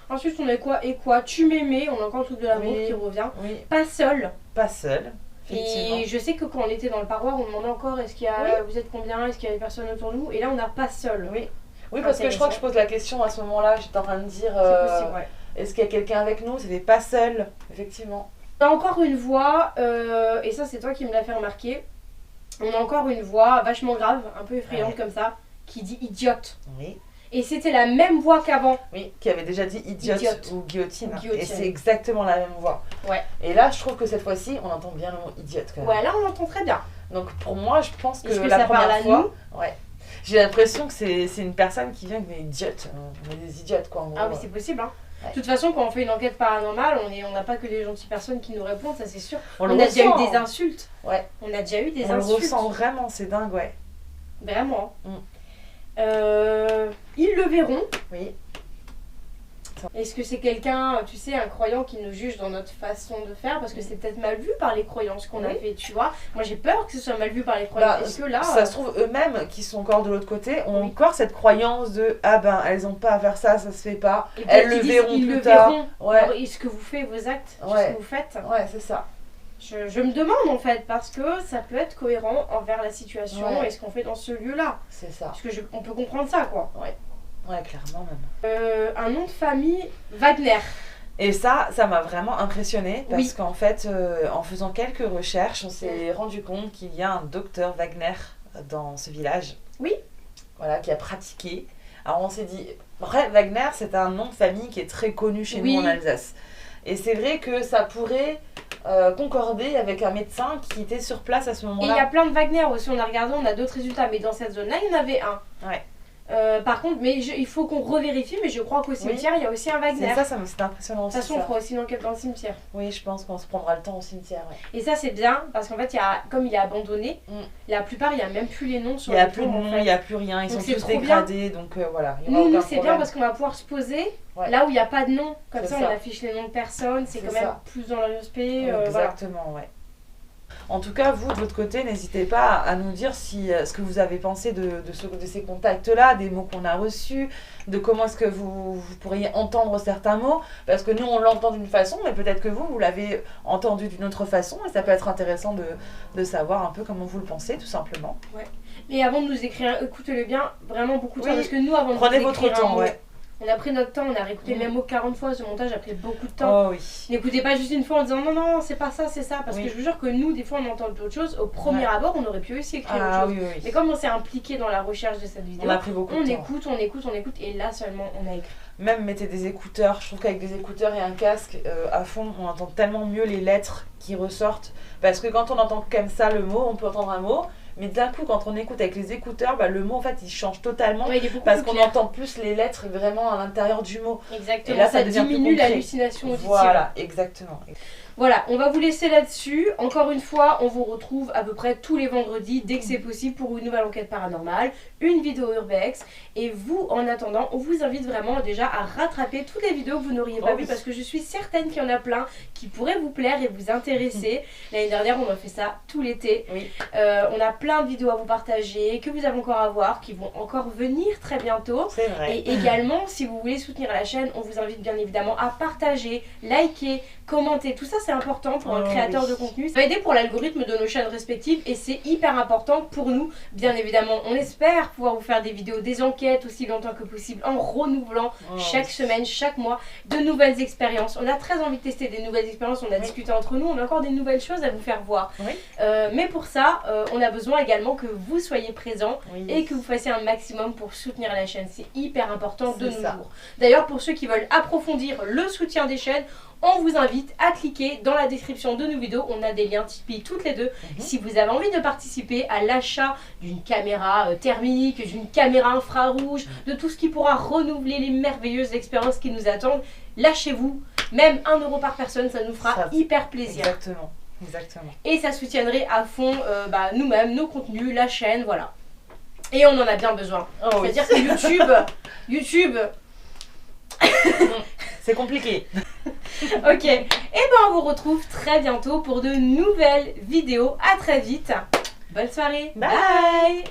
Ensuite, on a quoi et quoi? Tu m'aimais, on a encore le truc de l'amour Oui. qui revient. Oui, Pas seul. pas seul, effectivement. Et je sais que quand on était dans le parloir, on demandait encore est-ce qu'il y a, vous êtes combien? Est-ce qu'il y a des personnes autour de nous? Et là, on n'a pas seul. Oui. Oui, parce que je crois que je pose la question à ce moment-là, j'étais en train de dire C'est possible, ouais. est-ce qu'il y a quelqu'un avec nous? C'était pas seul, effectivement. On a encore une voix, et ça, c'est toi qui me l'as fait remarquer. On a encore une voix vachement grave, un peu effrayante Ouais. comme ça, qui dit idiote. Oui. Et c'était la même voix qu'avant. Oui, qui avait déjà dit idiote, Idiote. ou guillotine. Ou guillotine. Et c'est exactement la même voix. Ouais. Et là, je trouve que cette fois-ci, on entend bien le mot idiote quand même. Ouais, là, on l'entend très bien. Donc pour moi, je pense que Est-ce que la ça parle première à fois, ouais, j'ai l'impression que c'est une personne qui vient avec des idiotes. On est des idiotes, quoi, en gros. Ah oui, c'est possible, hein. Ouais. De toute façon, quand on fait une enquête paranormale, on n'a pas que des gentilles personnes qui nous répondent, ça c'est sûr. On le On a déjà eu ressent. des insultes. Ouais. On a déjà eu des On le insultes. ressent vraiment, c'est dingue, ouais. Vraiment. Mm. Ils le verront. Oui. Est-ce que c'est quelqu'un, tu sais, un croyant qui nous juge dans notre façon de faire? Parce que c'est peut-être mal vu par les croyants ce qu'on a Oui. fait, tu vois. Moi j'ai peur que ce soit mal vu par les croyants. Bah, Est-ce que là. ça se trouve, eux-mêmes, qui sont encore de l'autre côté, ont Oui. encore cette croyance de ah ben, elles ont pas à faire ça, ça se fait pas. et elles peut-être le qu'ils disent, verront ils plus le tard. verront. Ouais. Alors, est-ce que vous faites vos actes? Ouais. Ce que vous faites? Ouais, c'est ça. Je me demande en fait, parce que ça peut être cohérent envers la situation Ouais. et ce qu'on fait dans ce lieu-là. C'est ça. Parce que on peut comprendre ça, quoi. Ouais, clairement même. Un nom de famille, Wagner. Et ça m'a vraiment impressionnée parce Oui. qu'en fait, en faisant quelques recherches, on s'est rendu compte qu'il y a un docteur Wagner dans ce village. Oui. Voilà, qui a pratiqué. Alors on s'est dit, après Wagner, c'est un nom de famille qui est très connu chez Oui. nous en Alsace. Et c'est vrai que ça pourrait concorder avec un médecin qui était sur place à ce Et il y a moment-là. plein de Wagner aussi, on a regardé, on a d'autres résultats, mais dans cette zone-là, il y en avait un. Ouais. Par contre, mais il faut qu'on revérifie, mais je crois qu'au cimetière, il y a aussi un Wagner. C'est ça c'était impressionnant De aussi. toute façon, on Ça. fera aussi une enquête dans le cimetière. Oui, je pense qu'on se prendra le temps au cimetière. Ouais. Et ça, c'est bien, parce qu'en fait, comme il est abandonné, Mm. la plupart, il n'y a même plus les noms sur Il n'y a les plus de tombes, en nom, fait. il n'y a plus rien, ils Donc sont c'est tous trop bien. dégradés, donc voilà. il y aura Nous, aucun c'est bien problème. parce qu'on va pouvoir se poser Ouais. là où il n'y a pas de nom. Comme C'est ça, ça. on affiche les noms de personnes, c'est C'est quand même ça. plus dans le respect. Voilà. Exactement, ouais. En tout cas, vous, de votre côté, n'hésitez pas à nous dire si, ce que vous avez pensé de ces contacts-là, des mots qu'on a reçus, de comment est-ce que vous pourriez entendre certains mots. Parce que nous, on l'entend d'une façon, mais peut-être que vous l'avez entendu d'une autre façon. Et ça peut être intéressant de savoir un peu comment vous le pensez, tout simplement. Ouais. Mais avant de nous écrire, écoutez-le bien, vraiment beaucoup de temps. Oui. Parce que nous, avant de Prenez vous votre écrire un temps, mot, ouais. on a pris notre temps, on a réécouté le même mot 40 fois. Ce montage a pris beaucoup de temps. Oh oui. N'écoutez pas juste une fois en disant non, c'est pas ça, c'est ça. Parce Oui. que je vous jure que nous, des fois, on entend d'autres choses. Au premier abord, on aurait pu aussi écrire autre chose. Oui, oui. Mais comme on s'est impliqué dans la recherche de cette vidéo, On a pris beaucoup de temps. on écoute, et là seulement on a écrit. Même mettez des écouteurs. Je trouve qu'avec des écouteurs et un casque à fond, on entend tellement mieux les lettres qui ressortent. Parce que quand on entend comme ça le mot, on peut entendre un mot. Mais d'un coup, quand on écoute avec les écouteurs, le mot en fait il change totalement. Ouais, il est beaucoup parce plus qu'on clair. entend plus les lettres vraiment à l'intérieur du mot. Exactement, Et là, ça devient plus diminue concret. l'hallucination auditive. Voilà, exactement. Voilà, on va vous laisser là-dessus. Encore une fois, on vous retrouve à peu près tous les vendredis, dès que c'est possible, pour une nouvelle enquête paranormale, une vidéo Urbex. Et vous, en attendant, on vous invite vraiment déjà à rattraper toutes les vidéos que vous n'auriez pas vues, parce que je suis certaine qu'il y en a plein qui pourraient vous plaire et vous intéresser. L'année dernière, on a fait ça tout l'été. Oui. On a plein de vidéos à vous partager, que vous avez encore à voir, qui vont encore venir très bientôt. C'est vrai. Et également, si vous voulez soutenir la chaîne, on vous invite bien évidemment à partager, liker, commenter. Tout ça, c'est important pour un créateur de contenu. Ça va aider pour l'algorithme de nos chaînes respectives et c'est hyper important pour nous. Bien évidemment, on espère pouvoir vous faire des vidéos, des enquêtes aussi longtemps que possible en renouvelant chaque semaine, chaque mois, de nouvelles expériences. On a très envie de tester des nouvelles expériences, on a discuté entre nous, on a encore des nouvelles choses à vous faire voir. Mais pour ça, on a besoin également que vous soyez présents et que vous fassiez un maximum pour soutenir la chaîne. C'est hyper important de nos jours. D'ailleurs, pour ceux qui veulent approfondir le soutien des chaînes, on vous invite à cliquer dans la description de nos vidéos. On a des liens Tipeee toutes les deux. Si vous avez envie de participer à l'achat d'une caméra thermique, d'une caméra infrarouge, de tout ce qui pourra renouveler les merveilleuses expériences qui nous attendent, lâchez-vous. Même 1 € par personne, ça nous fera hyper plaisir. Exactement. Exactement. Et ça soutiendrait à fond nous-mêmes, nos contenus, la chaîne, voilà. Et on en a bien besoin. C'est-à-dire que YouTube... C'est compliqué. Ok, et on vous retrouve très bientôt pour de nouvelles vidéos. À très vite. Bonne soirée. Bye.